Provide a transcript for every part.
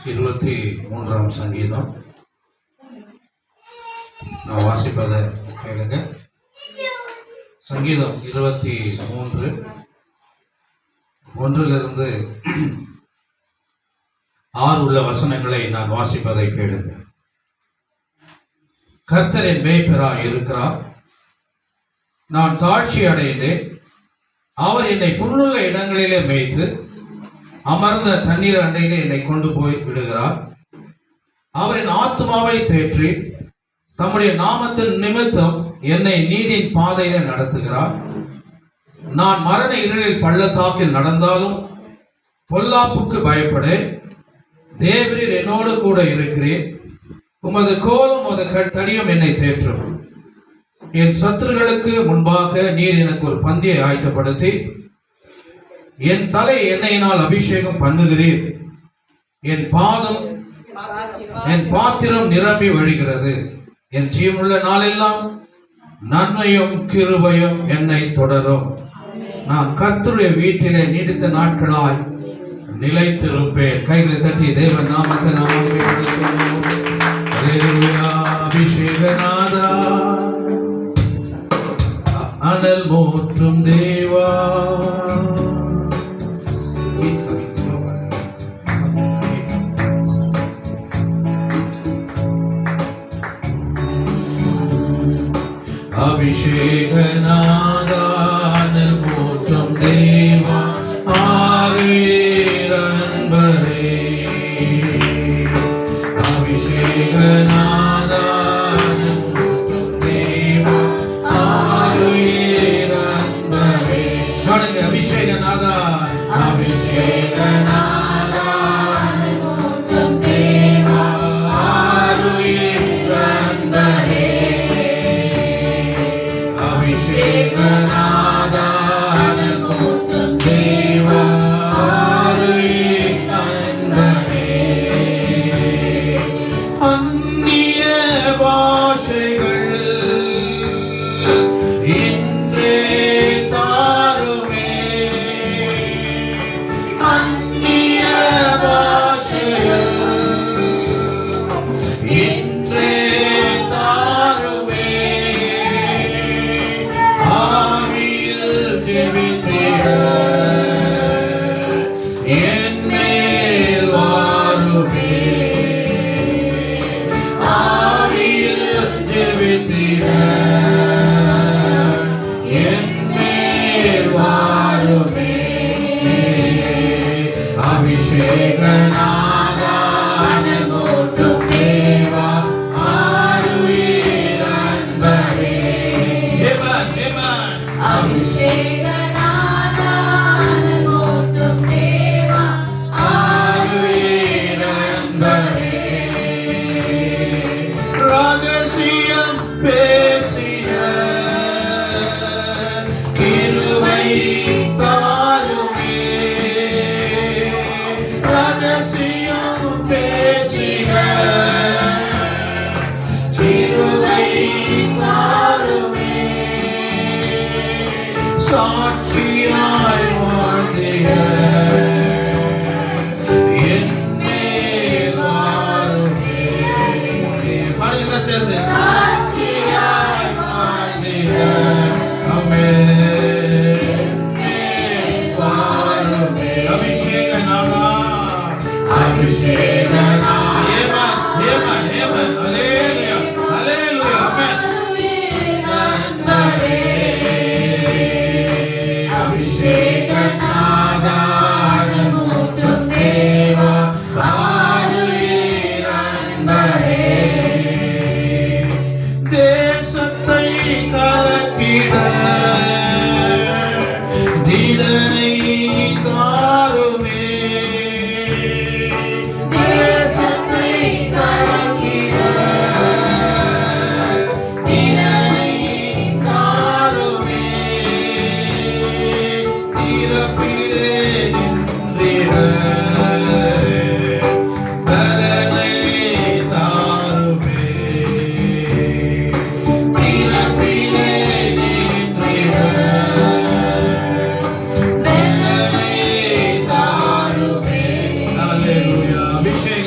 23ஆம் சங்கீதம் நான் வாசிப்பதை கேளுங்க. சங்கீதம் 23 1 6 உள்ள வசனங்களை நான் வாசிப்பதை கேளுங்க. கர்த்தரின் மேய்ப்பராய் இருக்கிறார், நான் தாழ்ச்சி அடைந்தேன். அவர் என்னை புல்லுள்ள இடங்களிலே மேய்த்து அமர்ந்த தண்ணீர் அண்டையிலே என்னை கொண்டு போய் விடுகிறார். அவரின் ஆத்மாவை தேற்றி தம்முடைய நாமத்தின் நிமித்தம் என்னை நீதியின் பாதையில நடத்துகிறார். நான் மரண இருளில் பள்ளத்தாக்கில் நடந்தாலும் பொல்லாப்புக்கு பயப்படேன். தேவரீர் என்னோடு கூட இருக்கிறேன். உமது கோலும் உமது தடியும் என்னை தேற்றும். என் சத்துருக்களுக்கு முன்பாக நீர் எனக்கு ஒரு பந்தியை ஆயத்தப்படுத்தி என் தலை எண்ணெயினால் அபிஷேகம் பண்ணுகிறீர். என் பாத்திரம் நிரம்பி வழிகிறது. என் ஜீவனுள்ள நாளெல்லாம் நன்மையும் கிருபையும் என்னை தொடரும். நான் கர்த்தருடைய வீட்டிலே நீடித்த நாட்களாய் நிலைத்திருப்பேன். கைகளை தட்டி தேவன் நாமத்தை நாம் அபிஷேகநாதா, அனல் மூற்றும் தேவா, அபிஷேகநாதா, அனல் மூற்றும் தேவா, ஆவியே அன்பரே. அபிஷேகநாதா, அனல் மூற்றும் தேவா, ஆவியே அன்பரே. பாடுங்க, அபிஷேகநாதா, அபிஷேகநாதா, அனல் மூற்றும் தேவா, ஆவியே அன்பரே. அபிஷேகநாதா, அனல் மூற்றும் தேவா, ஆவியே அன்பரே. அந்நிய பாஷைகள் இன்றே தாருமே. அந்நிய பாஷைகள் இன்றே தாருமே. ஆவியில் ஜெபித்திட என் மேல் வாருமே. ஆவியில் ஜெபித்திட என் மேல் வாருமே. அபிஷேகநாதா, அனல் மூற்றும் தேவா, ஆவியே அன்பரே. அபிஷேகநாதா, அனல் மூற்றும் தேவா, ஆவியே அன்பரே. ரகசியம் பேசிய கிருபை தாருமே. ரகசியம் பேசிய கிருபை தாருமே. சாட்சியாய் வாழ்ந்திட என் மேல் வாருமே. பாடுங்க சேர்ந்து. சாட்சியாய் வாழ்ந்திட என் மேல் வாருமே. அபிஷேகநாதா, அபிஷேகநாதா. Amen, amen, hallelujah, hallelujah, amen. அன்பரே. அபிஷேகநாதா, அனல் மூற்றும் தேவா, ஆவியே அன்பரே. தேசத்தை கலக்கிட திடனை தாருமே. தேசத்தை கலக்கிட திடனை தாருமே. திறப்பிலே நின்றிட பலனை தாருமே. திறப்பிலே நின்றிட பலனை தாருமே. Hallelujah. அபிஷேக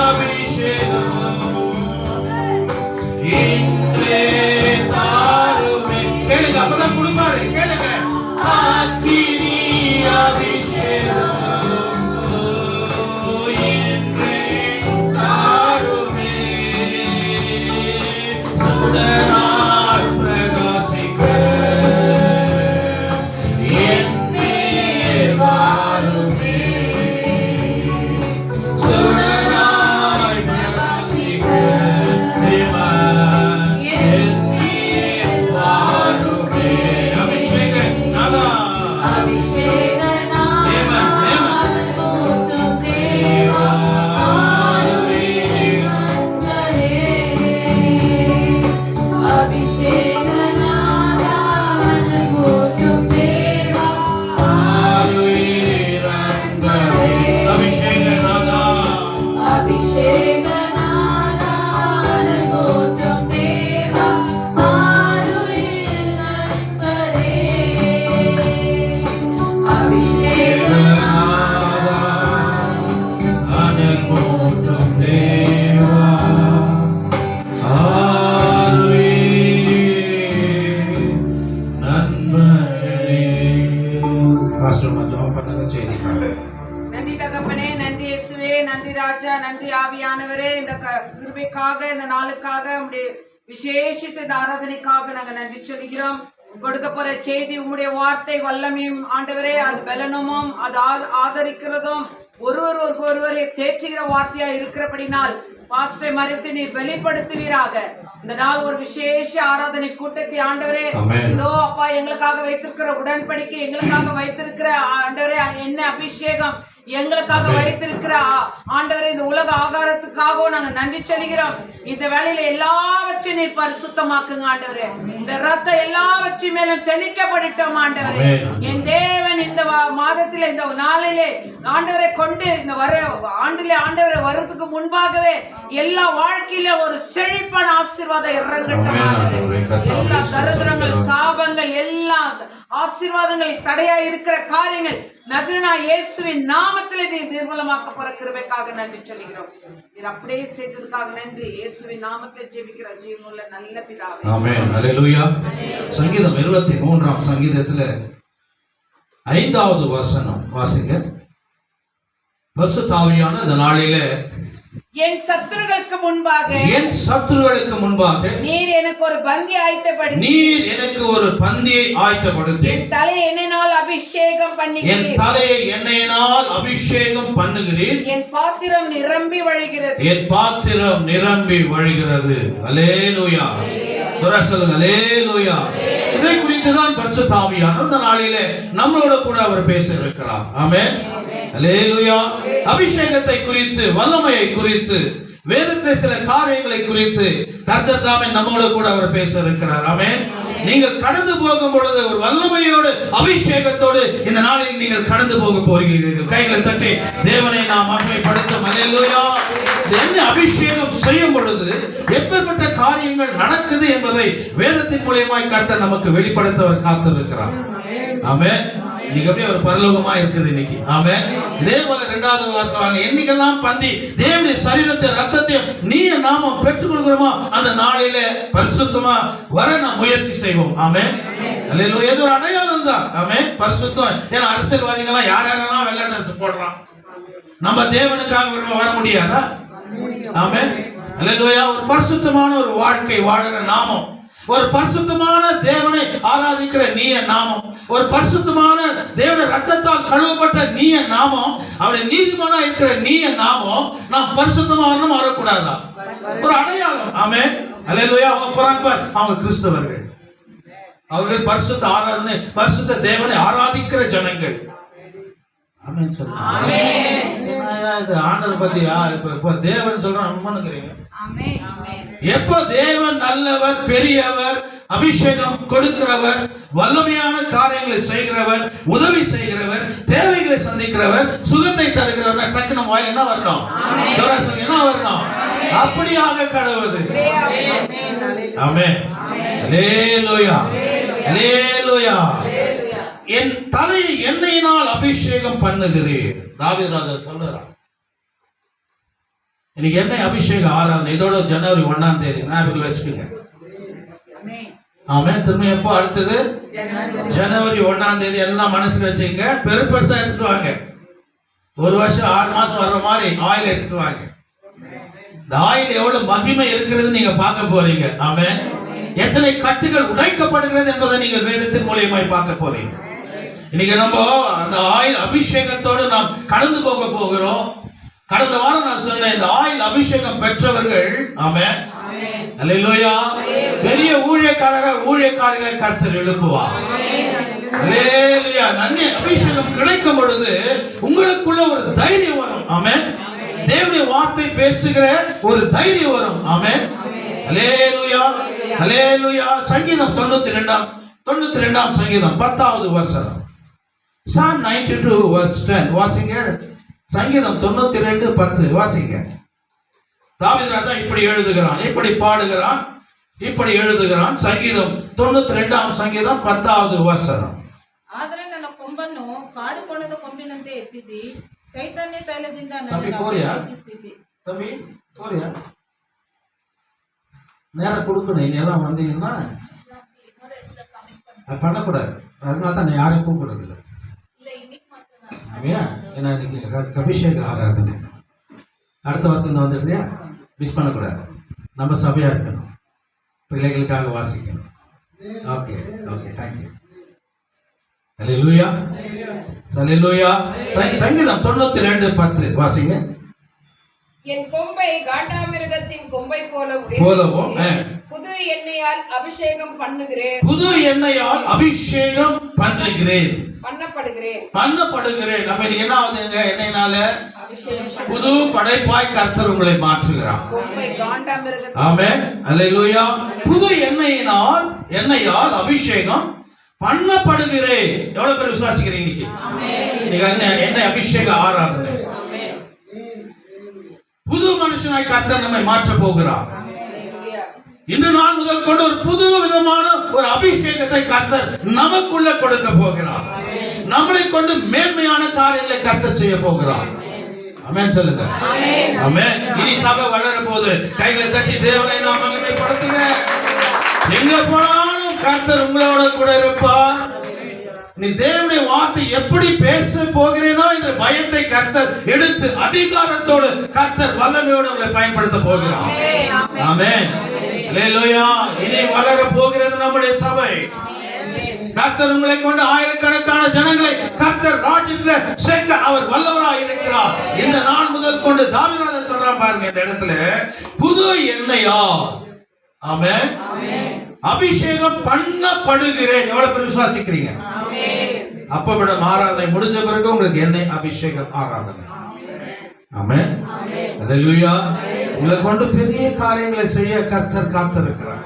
அபிஷேகம் இன்றே தாருமே. கேளுங்க, அப்பதான் கொடுப்பாரு. கேளுங்க. அக்கினி அபிஷேகம் இன்றே தாருமே. சுடராய் பிரகாசிக்க என்னே வாருமே. சுடராய் பிரகாசிக்க தேவா என்னே வாருமே. அபிஷேக நாதா நன்றி தகப்பனே, நன்றி இயேசுவே, நன்றி ராஜா, நன்றி ஆவியானவரே. இந்த கிருபைக்காக, இந்த நாளுக்காக, உம்முடைய விசேஷித்த இந்த ஆராதனைக்காக நாங்க நன்றி சொல்கிறோம். கொடுக்க போற செய்தி உம்முடைய வார்த்தை வல்லமையும் ஆண்டவரே, அது பலனுமும் அது ஆதரிக்கிறதும் ஒருவரை தேற்றுகிற வார்த்தையா இருக்கிறபடினால் பாஸ்டரை மறைத்து நீர் வெளிப்படுத்துவீராக. இந்த நாள் ஒரு விசேஷ ஆராதனை கூட்டத்தை ஆண்டவரே, இதோ அப்பா எங்களுக்காக வைத்திருக்கிற உடன்படிக்கை, எங்களுக்காக வைத்திருக்கிற ஆண்டவரே என்ன அபிஷேகம், எங்களுக்காக வைத்திருக்கிற ஆண்டவரே இந்த உலக ஆகாரத்துக்காகவும் நாங்க நன்றி சொல்கிறோம். இந்த வேளையில எல்லாவற்றையும் நீர் பரிசுத்தமாக்குங்க ஆண்டவரே. இந்த ரத்தம் எல்லாவற்றையும் மேலும் தெளிக்கப்படட்டும் ஆண்டவரே. என் தேவன் இந்த மாதத்தில இந்த நாளிலே ஆண்டவரை கொண்டு இந்த ஆண்டிலே ஆண்டவரை வருவதற்கு முன்பாகவே எல்லா வாழ்க்கையில ஒரு செழிப்பான ஆசீர்வாதம் இறங்கட்டும். எல்லா தரித்திரங்கள், சாபங்கள், எல்லா ஆசீர்வாதங்கள் தடையா இருக்கிற காரியங்கள் நசரேயனா இயேசுவின் நாமத்திலே நீர் நிர்மூலமாக்க போற கிருபைக்காக நன்றி சொல்கிறோம். நீர் அப்படியே செய்ததற்காக நன்றி. இயேசுவின் நாமத்தில் ஜெபிக்கிற ஜீவனுள்ள நல்ல பிதாவே. ஆமென். அல்லேலூயா. சங்கீதம் 23ஆம் சங்கீதத்துல 5வது வசனம் வாசிங்க. பரிசுத்த ஆவியான இந்த நாளிலே என் சத்துருக்களுக்கு முன்பாக நீர் எனக்கு ஒரு பந்தியை ஆயத்தப்படுத்தி என் தலையை எண்ணெயினால் அபிஷேகம் பண்ணுகிறீர். என் பாத்திரம் நிரம்பி வழிகிறது. அல்லேலூயா. சொல்லுங்க அல்லேலூயா. இதை குறித்து தான் பரிசுத்த ஆவியானவர் இந்த நாளிலே நம்மளோட கூட அவர் பேச இருக்கிறார். ஆமென். அல்லேலூயா. அபிஷேகத்தை குறித்து, வல்லமையை குறித்து, வேதத்திலே சில காரியங்களை குறித்து கர்த்தர் தாமே நம்மோட கூட அவர் பேச இருக்கிறார். ஆமென். நீங்கள் கடந்து போகும் பொழுது ஒரு வல்லமையோடு அபிஷேகத்தோடு இந்த நாளில் நீங்கள் கடந்து போக போகிறீர்கள். கைகளை தட்டி தேவனை நாம் மகிமைப்படுத்தும். அல்லேலூயா. என்ன அபிஷேகம் செய்யும் பொழுது எப்பேற்பட்ட காரியங்கள் நடக்குது என்பதை வேதத்தின் மூலமாய் கர்த்தர் நமக்கு வெளிப்படுத்த அவர் காத்திருக்கிறார். ஆமென். இன்னைக்கு அப்படியே ஒரு பரலோகமா இருக்குது இன்னைக்கு. ஆமென். இதே போல 2வது வார்த்தை வாங்க. என்னைக்கெல்லாம் பந்தி தேவனுடைய சரீரத்தை ரத்தத்தையும் நீ நாம பெற்றுக் கொள்கிறோமோ அந்த நாளிலே பரிசுத்தமா வர நாம் முயற்சி செய்வோம். ஆமென். அல்லேலூயா. இது ஒரு அடையாளம் தான். ஆமென். பரிசுத்தம். ஏன்னா அரசியல்வாதிகள்லாம் யாரெல்லாம் வெள்ளை ட்ரெஸ் போடுறான், நம்ம தேவனுக்காக வர முடியாதா? ஆமென். அல்லேலூயா. ஒரு பரிசுத்தமான ஒரு வாழ்க்கை வாழற நாமம், ஒரு பரிசுத்தமான தேவனை ஆராதிக்கிற நீய நாமம், ஒரு பரிசுத்தமான தேவனுடைய ரத்தத்தால் கழுவப்பட்ட நீய நாமம், அவருடைய நீதிமானா இருக்கிற நீய நாமம் நாம் பரிசுத்தமா வரணும் வரக்கூடாதா? ஒரு அடையாளம். ஆமென். அல்லேலூயா. அவங்க கிறிஸ்தவர்கள், அவர்கள் பரிசுத்த ஆராதனை, பரிசுத்த தேவனை ஆராதிக்கிற ஜனங்கள். ஆமென் சொல்லுங்க. ஆமென். இது ஆண்டவர் பத்தியா? இப்ப தேவன் சொல்றான் அம்மனுங்கிறீங்க. எப்போ தேவன் நல்லவர், பெரியவர், அபிஷேகம் கொடுக்கிறவர், வல்லமையான காரியங்களை செய்கிறவர், உதவி செய்கிறவர், தேவைகளை சந்திக்கிறவர், சுகத்தை தருகிறவர், டக்கு நம்ம வாயில என்ன வரணும்? என்ன வரணும்? அப்படியாக கடவுது. ஆமென். அல்லேலூயா. அல்லேலூயா. என் தலையை எண்ணெயினால் அபிஷேகம் பண்ணுகிறேன். தாவீது ராஜா சொல்றார், இன்னைக்கு என்ன அபிஷேகம் ஆராதனை இதோட ஜனவரி 1ஆம் தேதி ஞாபகம் வச்சுக்கோங்க. ஆமென். திரும்ப எப்போ அடுத்தது ஜனவரி 1ஆம் தேதி எல்லாம் மனசுல வச்சுங்க. பெருசா எடுத்துட்டு வாங்க. ஒரு வருஷம் 6 மாசம் வர்ற மாதிரி ஆயில் எடுத்துட்டு வாங்க. இந்த ஆயில் எவ்வளவு மகிமை இருக்கிறது நீங்க பார்க்க போறீங்க. ஆமென். எத்தனை கட்டுகள் உடைக்கப்படுகிறது என்பதை நீங்கள் வேதத்தின் மூலியமாய் பார்க்க போறீங்க. இன்னைக்கு நம்ம அந்த ஆயில் அபிஷேகத்தோடு நாம் கடந்து போக போகிறோம். கடந்த வாரம் நான் சொன்னேன், இந்த ஆயில் அபிஷேகம் பெற்றவர்கள் ஆமென் அல்லேலூயா பெரிய ஊழியக்காரர்களை கர்த்தர் எழுப்புவார். அல்லேலூயா. நன்மை அபிஷேகம் கிடைக்கும் பொழுது உங்களுக்குள்ள ஒரு தைரியம் வரும். ஆமென். தேவனுடைய வார்த்தை பேசுகிற ஒரு தைரியம் வரும். ஆமென். அல்லேலூயா அல்லேலூயா. சங்கீதம் 92ஆம் சங்கீதம் 10வது வசனம். Psalm 92 verse 10 வாசிங்க. சங்கீதம் 92:10 வாசிங்க. தாவீது ராஜா இப்படி எழுதுகிறான், இப்படி பாடுகிறான், இப்படி எழுதுகிறான். சங்கீதம் 92ஆம் சங்கீதம் 10வது வசனம். ಆದರೆ ನನ್ನ ಕೊಂಬನ್ನು ಕಾಡುಕೊಣದ ಕೊಂಬಿನಂತೆ ಎತ್ತಿದ್ದಿ, ಚೈತನ್ಯ ತೈಲದಿಂದ தம்பி போறியா? ಅಭಿಷೇಕಿಸಿದ್ದಿ. தம்பி போறியா? நேரம் கொடுக்கணும். இனி எல்லாம் வந்தீங்கன்னா அது பண்ணக்கூடாது. அதனால தான் நான் யாரையும் கூப்பிடுறது இல்லை. ஏன்னா இன்னைக்கு அபிஷேக ஆராதனை அடுத்த வாரத்தில் வந்துருந்தியா மிஸ் பண்ணக்கூடாது. நம்ம சபையா இருக்கணும், பிள்ளைகளுக்காக வாசிக்கணும். Okay okay thank you. அல்லேலூயா அல்லேலூயா. சங்கீதம் 92:10 வாசிங்க. என் கொம்பை காண்டாமிருகத்தின் கொம்பை போலவும் புது எண்ணெயால் அபிஷேகம் பண்ணுகிறேன். புது எண்ணெயால் அபிஷேகம் பண்ணுகிறேன் பண்ணப்படுகிறேன். நம்ம இன்னைக்கு என்ன ஆகுதுங்க? எண்ணெயினால புது படைப்பாய் கர்த்தர் உங்களை மாற்றுகிறார். ஆமென் அல்லேலூயா. புது எண்ணெயால் அபிஷேகம் பண்ணப்படுகிறேன். எவ்வளவு பேர் விசுவாசிக்கிறீங்க? இன்னைக்கு எண்ணெய் அபிஷேக ஆராதனை. புது மனுஷனாய் கர்த்தர் நம்மை மாற்ற போகிறார். இன்று நாள் முதல் கொண்டு ஒரு புது விதமான ஒரு அபிஷேகத்தை கர்த்தர் நமக்குள்ள கொடுக்க போகிறார். நம்மளை கொண்டு மேன்மையான காரியங்களை கர்த்தர் செய்ய போகிறார். ஆமென் சொல்லுங்க. ஆமென். இனி சபை வளர போது கைகளை தட்டி தேவனை நாம் மகிமைப்படுத்துங்க. எங்க போனாலும் கர்த்தர் உங்களோட கூட இருப்பார். நீ தேவனுடைய வார்த்தை எப்படி பேச போகிறேனோ என்ற பயத்தை கர்த்தர் எடுத்து அதிகாரத்தோடு கர்த்தர் வல்லமையோடு உங்களை பயன்படுத்த போகிறார். ஆமென் அல்லேலூயா. இனி வளர போகிறது நம்முடைய சபை. கர்த்தர் உங்களை கொண்டு ஆயிரக்கணக்கான ஜனங்களை கர்த்தர் ராஜ்யத்தில் சேர்க்க அவர் வல்லவராய் இருக்கிறார். இந்த நாள் முதல் கொண்டு தாவீது சொல்றான் பாருங்க இந்த இடத்துல, புது எண்ணெயால் ஆமென் அபிஷேகம் பண்ணப்படுகிறேன். எவ்வளவு பேர் விசுவாசிக்கிறீங்க? அப்பவிடம் ஆராதனை முடிஞ்ச பிறகு உங்களுக்கு எண்ணெய் அபிஷேகம் ஆராதனை. ஆமென் அல்லேலூயா. உங்களை கொண்டு பெரிய காரியங்களை செய்ய கர்த்தர் காத்திருக்கிறார்.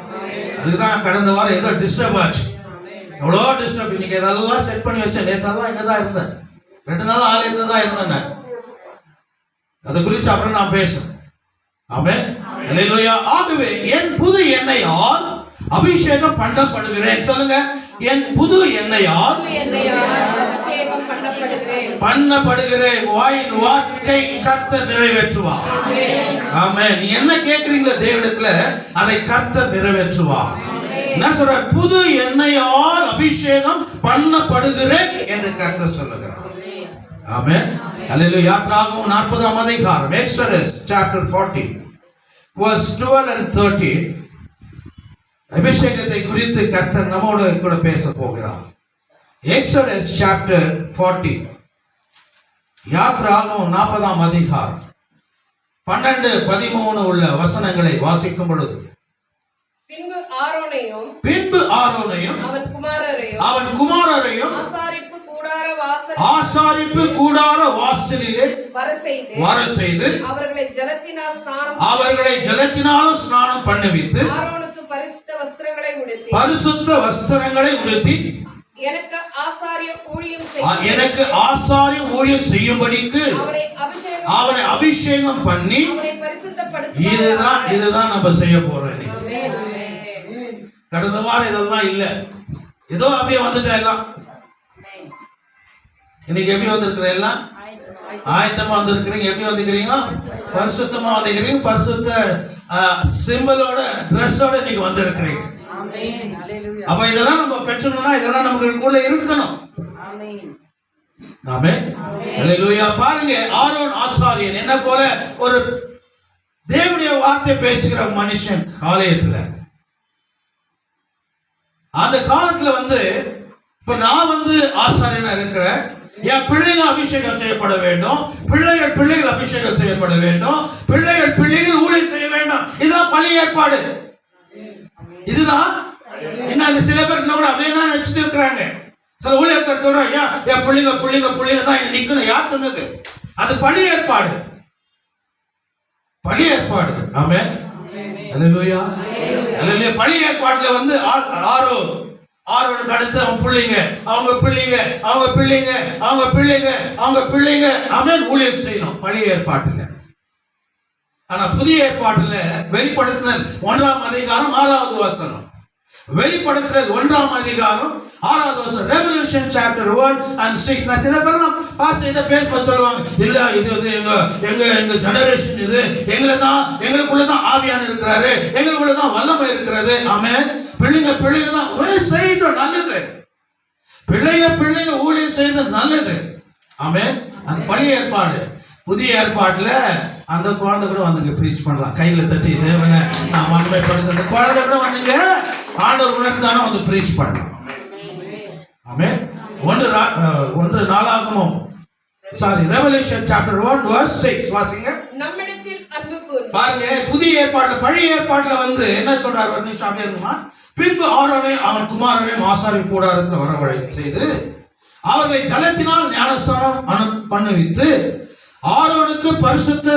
அதுக்குதான் கடந்த வாரம் ஏதோ டிஸ்டர்ப் ஆச்சு. எவ்வளோ டிஸ்டர்ப். இன்னைக்கு இதெல்லாம் செட் பண்ணி வச்சேன். நேத்தாலாம் இங்கதான் இருந்தேன். 2 நாள் ஆலயத்துல தான் இருந்தேன். அதை குறித்து அப்புறம் நான் பேசுறேன். ஆமென் அல்லேலூயா. ஆகவே என் புது எண்ணெயால் அபிஷேகம் பண்ணப்படுகிறேன். சொல்லுங்க. என் புது எண்ணெயால் அபிஷேகம் பண்ணப்படுகிறேன். வாயின் வாக்கை கர்த்தர் நிறைவேற்றுவார். ஆமென். நீ என்ன கேட்கிறீங்களோ தேவனிடத்துல அதை கர்த்தர் நிறைவேற்றுவார். என்ன சொல்ற? புது எண்ணெயால் அபிஷேகம் பண்ணப்படுகிறேன் என்று கர்த்தர் சொல்லுகிறார். ஆமென் அல்லேலூயா. யாத்ராகமம் 40ஆம் அதிகாரம் Exodus chapter 40 verse 12 and 13 அபிஷேகத்தை குறித்து கர்த்தர் நம்மோடு கூட பேச போகிறார். Exodus chapter 40 யாத்ராகமம் 40ஆம் அதிகாரம் 12-13 உள்ள வசனங்களை வாசிக்கும் பொழுது, பின்பு ஆரோனையும் அவன் குமாரரையும் ஆசாரிப்பு கூடார வாசலிலே வரசெய்து அவர்களை ஜலத்தினாலும் ஸ்நானம் பண்ணுவித்து பரிசுத்த வஸ்திரங்களை உடுத்தி எனக்கு ஆசாரிய ஊழியம் செய்யும்படிக்கு அவனை அபிஷேகம் பண்ணி இதுதான் நம்ம செய்ய போறோம். கடந்த வாரம் இதெல்லாம் இல்ல, ஏதோ அப்படியே வந்துட்டா எல்லாம். இன்னைக்கு எப்படி வந்திருக்கிற எல்லாம் ஆயத்தமா வந்திருக்கிறீங்க. எப்படி வந்துக்கிறீங்க? பரிசுத்தமா வந்துக்கிறீங்க. பரிசுத்த சிம்பலோட ட்ரெஸ்ஸோட இன்னைக்கு வந்திருக்கிறீங்க. அப்ப இதெல்லாம் நம்ம பெற்றணும்னா இதெல்லாம் நமக்குள்ள இருக்கணும். ஆமென். ஹல்லேலூயா. பாருங்க, ஆரோன் ஆசாரியன் என்ன போல ஒரு தேவனுடைய வார்த்தை பேசுகிற மனுஷன் ஆலயத்துல. அந்த காலத்துல இப்ப நான் ஆசாரியனா இருக்கிறேன். என் பிள்ளைகள் அபிஷேகம் செய்யப்பட வேண்டும், பிள்ளைகள் அபிஷேகம் செய்யப்பட வேண்டும், பிள்ளைகள் ஊழியம் செய்ய வேண்டும். இதுதான் பழைய ஏற்பாடு. இதுதான் என்ன சில பேர் கூட அப்படியே நினைச்சிட்டு இருக்கிறாங்க. சில ஊழியர்கள் சொல்றாங்க, என் பிள்ளைங்க தான் நிக்கணும். யார் சொன்னது? அது பழைய ஏற்பாடு. ஆமென். ஹல்லேலூயா. ஹல்லேலூயா. பழைய ஏற்பாட்டுல ஆரோனுக்கு அடுத்து அவங்க பிள்ளைங்க ஆமென் ஊழியம் செய்யணும் பழைய ஏற்பாட்டுல. ஆனா புதிய ஏற்பாட்டுல வெளிப்படுத்துதல் 1ஆம் அதிகாரம் 6வது வசனம். வெளிப்படுத்துதல் 1ஆம் அதிகாரம் 6வது வசனம். Revolution chapter 1 and 6. நான் சில பேர் பாஸ்டர் கிட்ட பேசும்போது சொல்லுவாங்க, இல்ல இது எங்க ஜெனரேஷன், இது எங்களுக்குள்ளதான் ஆவியான இருக்கிறாரு, எங்களுக்குள்ளதான் வல்லமை இருக்கிறது. ஆமென். பிள்ளைங்க தான் ஊழியம் செய்யணும், நல்லது. பிள்ளைங்க ஊழியம் செய்யறது நல்லது. ஆமென். அது பழைய ஏற்பாடு. புதிய ஏற்பாட்டுல அந்த குழந்தை கூட வந்துங்க ப்ரீச் பண்ணலாம். கையில தட்டி தேவனை நான் மகிமைப்படுத்த அந்த குழந்தை கூட வந்துங்க ஆண்டவர் உணர்ந்தானே ப்ரீச் பண்ணலாம். ஆமென். ரெவல்யூஷன் சாப்டர் 1 verse 6 வாசிங்க. நம்மிடத்தில் அன்பு கூர்ந்து. பாருங்க, புதிய ஏற்பாட்டுல பழைய ஏற்பாட்டுல என்ன சொல்றாரு? ஒரு நிமிஷம் அப்படியே இருக்குமா. பின்பு ஆரோனை அவன் குமாரனையும் ஆசாரிய கூடாரத்தில் வரவழை செய்து அவர்களை ஜலத்தினால் ஞானஸ்நானம் பண்ணுவித்து ஆரோனுக்கு பரிசுத்த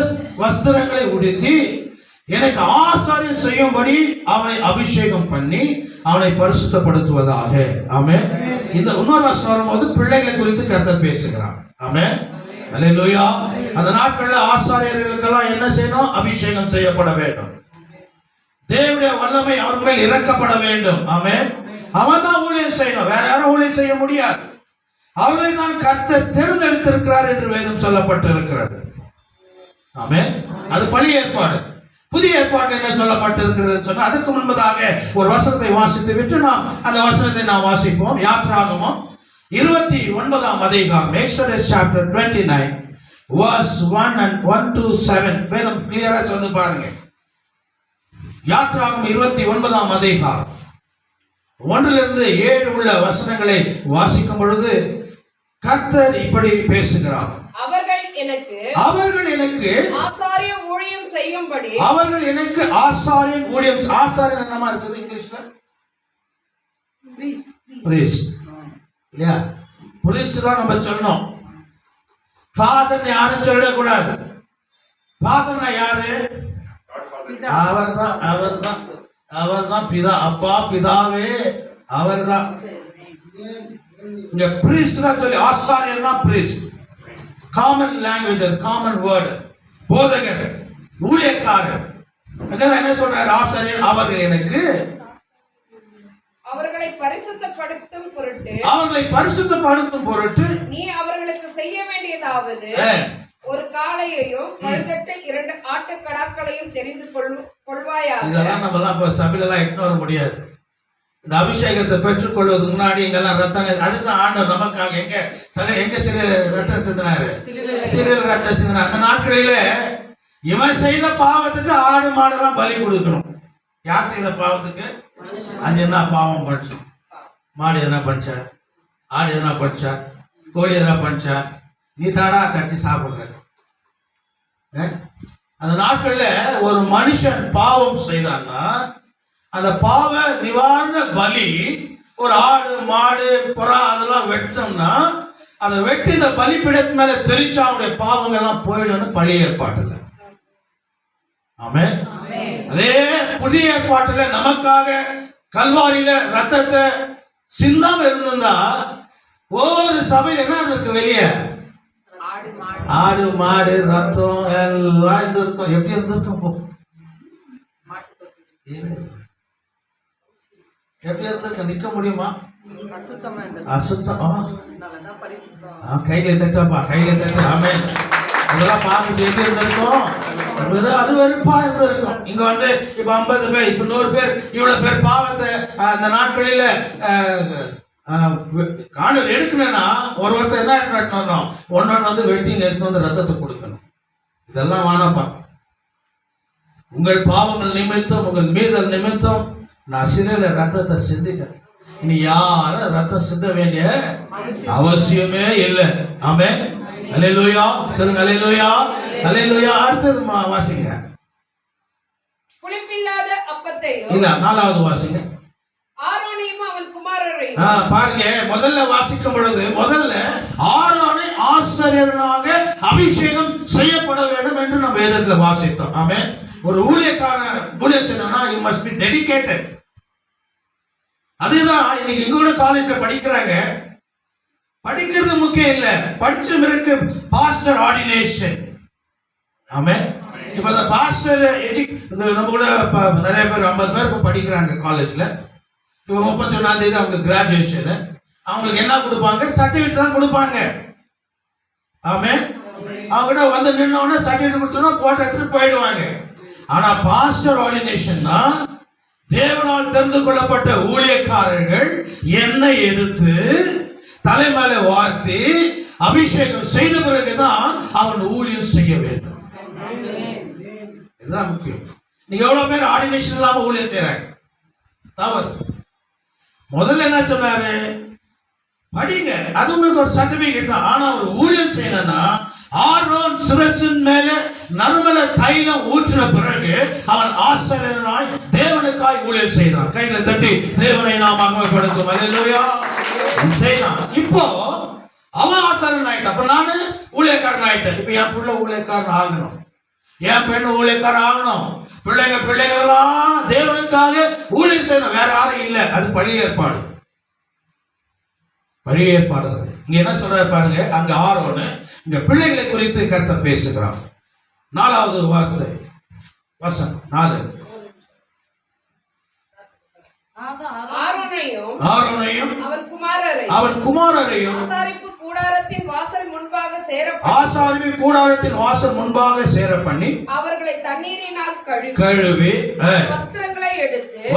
வஸ்திரங்களை உடுத்தி எனக்கு ஆசாரியம் செய்யும்படி அவனை அபிஷேகம் பண்ணி அவனை பரிசுத்தப்படுத்துவதாக. ஆமென். இந்த இன்னொரு வசனம் வரும்போது பிள்ளைகளை குறித்து கர்த்தர் பேசுகிறார். ஆமென். ஹல்லேலூயா. அந்த நாட்கள்ல ஆசாரியர்களுக்கெல்லாம் என்ன செய்யணும்? அபிஷேகம் செய்யப்பட வேண்டும். தேவனுடைய வல்லமை அவர் மேல் இறக்கப்பட வேண்டும். ஆமென். அவன் தான் ஊழியம் செய்யணும், வேற யாரும் ஊழியம் செய்ய முடியாது. அவர்களை தான் கர்த்தர் தேர்ந்தெடுத்திருக்கிறார் என்று வேதம் சொல்லப்பட்டு இருக்கிறது. ஆமென். அது பழைய ஏற்பாடு. புதிய ஏற்பாடு என்ன சொல்லப்பட்டிருக்கிறது சொன்னா, அதுக்கு முன்பதாக ஒரு வசனத்தை வாசித்து விட்டு நாம் அந்த வசனத்தை நாம் வாசிப்போம். யாத்ராகமம் 29ஆம் அதிகாரம், Exodus chapter 29 verse 1 and 1 to 7. வேதம் கிளியரா சொல்லி பாருங்க. யாத்ராகமம் 29ஆம் அதிகாரம் 1 to 7 உள்ள வசனங்களை வாசிக்கும் பொழுது கர்த்தர் இப்படி பேசுகிறார். அவர்கள் எனக்கு ஆசாரிய ஊழியம் செய்யும்படி. ஆசாரியன் என்னமா இருக்குது இங்கிலீஷ்ல? priest. இல்லையா? priest தான் நம்ம சொல்லணும். ஃபாதர் யாரும் சொல்லக்கூடாது. ஃபாதர்னா யாரு? அவர்தான் பிதா. அப்பா பிதாவே அவர்தான். இங்க priest தான் சொல்லி, ஆசாரியன்னா priest. காமன் லாங்குவேஜ், அது காமன் வேர்டு. போதகர், ஊழியக்காரர். என்ன சொல்றாரு? ஆசாரியர் அவர்களை பரிசுத்தப்படுத்தும் பொருட்டு நீ அவர்களுக்கு செய்ய வேண்டியதாவது ஒரு காளையையும் பழுதற்ற 2 ஆட்டுக்கடாக்களையும் தெரிந்து கொள்வாயாக. இதெல்லாம் நம்ம சபையில இக்னோர் முடியாது. இந்த அபிஷேகத்தை பெற்றுக் கொள்வதற்கு முன்னாடி இங்கெல்லாம் ரத்தம், அதுதான் ஆண்டவர் நமக்காக எங்க சிறு ரத்தம் சிந்தினாரு, சிறில் ரத்தம் சிந்தினார். அந்த நாட்களில இவன் செய்த பாவத்துக்கு ஆடு மாடெல்லாம் பலி கொடுக்கணும். யார் செய்த பாவத்துக்கு? அது என்ன பாவம் பண்ணுச்சு? மாடு எதனா பண்ணிச்சா? ஆடு எதனா பண்ணிச்சா? கோழி எதனா பண்ணிச்சா? நீ தாடா கட்சி சாப்பிடுற. அந்த நாட்கள்ல ஒரு மனுஷன் பாவம் செய்தான்னா அந்த பாவ நிவாரண பலி, ஒரு ஆடு மாடு புறா அதெல்லாம் வெட்டோம்னா அதை வெட்டி இந்த பலிபீடத்து மேல தெரிச்சா அவனுடைய பாவங்கள் எல்லாம் போயிடும். பழைய ஏற்பாட்டுல. ஆமென். அதே புதிய ஏற்பாட்டுல நமக்காக கல்வாரியில ரத்தத்தை சிந்தாம இருந்திருந்தா ஒவ்வொரு சபையில என்ன இருக்கு? வெளியே ஆடு மாடு ரத்தம் எல்லாம் இருந்திருக்கும். எப்படி இருந்திருக்கும்? எப்படி இருந்திருக்கும்? நிக்க முடியுமா? அசுத்தம். கையில தட்டாப்பா, கையில தட்டு. ஆமென். அதெல்லாம் பார்த்துட்டு எப்படி இருந்திருக்கும்? அது வெறுப்பா இருந்திருக்கும். இங்க வந்து இப்ப 50 பேர், இப்ப 100 பேர், இவ்வளவு பேர் பாவத்தை அந்த நாட்களில காணல் எடுக்கணும்னா ஒருத்தர் என்ன கட்டணும்? ஒன்னொன்னு வந்து வெட்டி எடுத்து வந்து ரத்தத்தை கொடுக்கணும். இதெல்லாம் வானப்பா. உங்கள் பாவங்கள் நிமித்தம், உங்கள் மீதல் நிமித்தம் நான் சிறையில ரத்தத்தை சிந்திட்டேன். இனி யாரும் ரத்தம் சிந்த வேண்டிய அவசியமே இல்லை. ஆமென். அல்லேலூயா. சொல்லுங்க அல்லேலூயா, அல்லேலூயா. அடுத்தது வாசிங்க. புளிப்பில்லாத அப்பத்தையும் இல்ல, 4வது வாசிங்க. ஆரோனையும் அவன் குமாரரையும். பாருங்க, முதல்ல வாசிக்கும் பொழுது முதல்ல ஆரோனை ஆசாரியனாக அபிஷேகம் செய்யப்பட வேண்டும் என்று நம்ம வேதத்துல வாசித்தோம். ஆமென். ஒரு ஊழியக்காரன் ஊழியம் செய்யணும்னா you must be dedicated. அதுதான் இன்னைக்கு எங்களோட காலேஜ்ல படிக்கிறாங்க. படிக்கிறது முக்கியம் இல்ல, படிச்ச பிறகு பாஸ்டர் ஆர்டினேஷன். ஆமென். இப்ப அந்த பாஸ்டர் நம்ம கூட நிறைய பேர் 50 பேர் படிக்கிறாங்க காலேஜ்ல. இப்ப 31ஆம் தேதி அவங்க கிராஜுவேஷன். அவங்களுக்கு என்ன கொடுப்பாங்க? சர்டிபிகேட் தான் கொடுப்பாங்க. ஆமென். அவங்க வந்து நின்னோடனே சர்டிபிகேட் கொடுத்தோம்னா போட்டோ எடுத்துட்டு போயிடுவாங்க. ஆனா பாஸ்டர் ஆர்டினேஷன்னா தேவனால் தெரிந்து கொள்ளப்பட்ட ஊழியக்காரர்கள் எண்ணெய் எடுத்து தலைமையில வார்த்தி அபிஷேகம் செய்த பிறகுதான் அவன் ஊழியம் செய்ய வேண்டும். இதுதான் முக்கியம். நீங்க எவ்வளவு பேர் ஆர்டினேஷன் இல்லாம ஊழியம் செய்யறாங்க? தவறு. முதல்ல என்ன சொன்னாரு? படிங்க, அது உங்களுக்கு ஒரு சர்டிபிகேட் தான். ஆனா ஒரு ஊழியம் செய்யணும்னா ஆரோன் சிரசின் மேல நறுமண தைலம் ஊற்றின பிறகு அவன் ஆசாரியனாய் தேவனுக்காய் ஊழியம் செய்தான். கையில தட்டி தேவனை நாம் மகிமைப்படுத்தும். அல்லேலூயா. செய்தான். இப்போ அவன் ஆசாரியன் ஆயிட்டான். அப்ப நானு ஊழியக்காரன் ஆயிட்டேன். இப்ப என் பிள்ளை ஊழியக்காரன் ஆகணும், என் பெண்ணு ஊழியக்காரன் ஆகணும். பிள்ளைங்களாம் தேவனுக்காக ஊழியம் செய்யணும். வேற யாரும் இல்லை. அது பழைய ஏற்பாடு. பழைய ஏற்பாடு. இங்க என்ன சொல்ற பாருங்க. அங்க ஆரோன்னு இந்த பிள்ளைகளை குறித்து கர்த்தர் பேசுகிறார். 4வது வார்த்தை வசனம் 4. ஆரோனையும் அவன் குமாரரையும் ஆசாரிப்பு கூடாரத்தின் வாசல் முன்பாக சேர பண்ணி அவர்களை தண்ணீரினால் கழுவி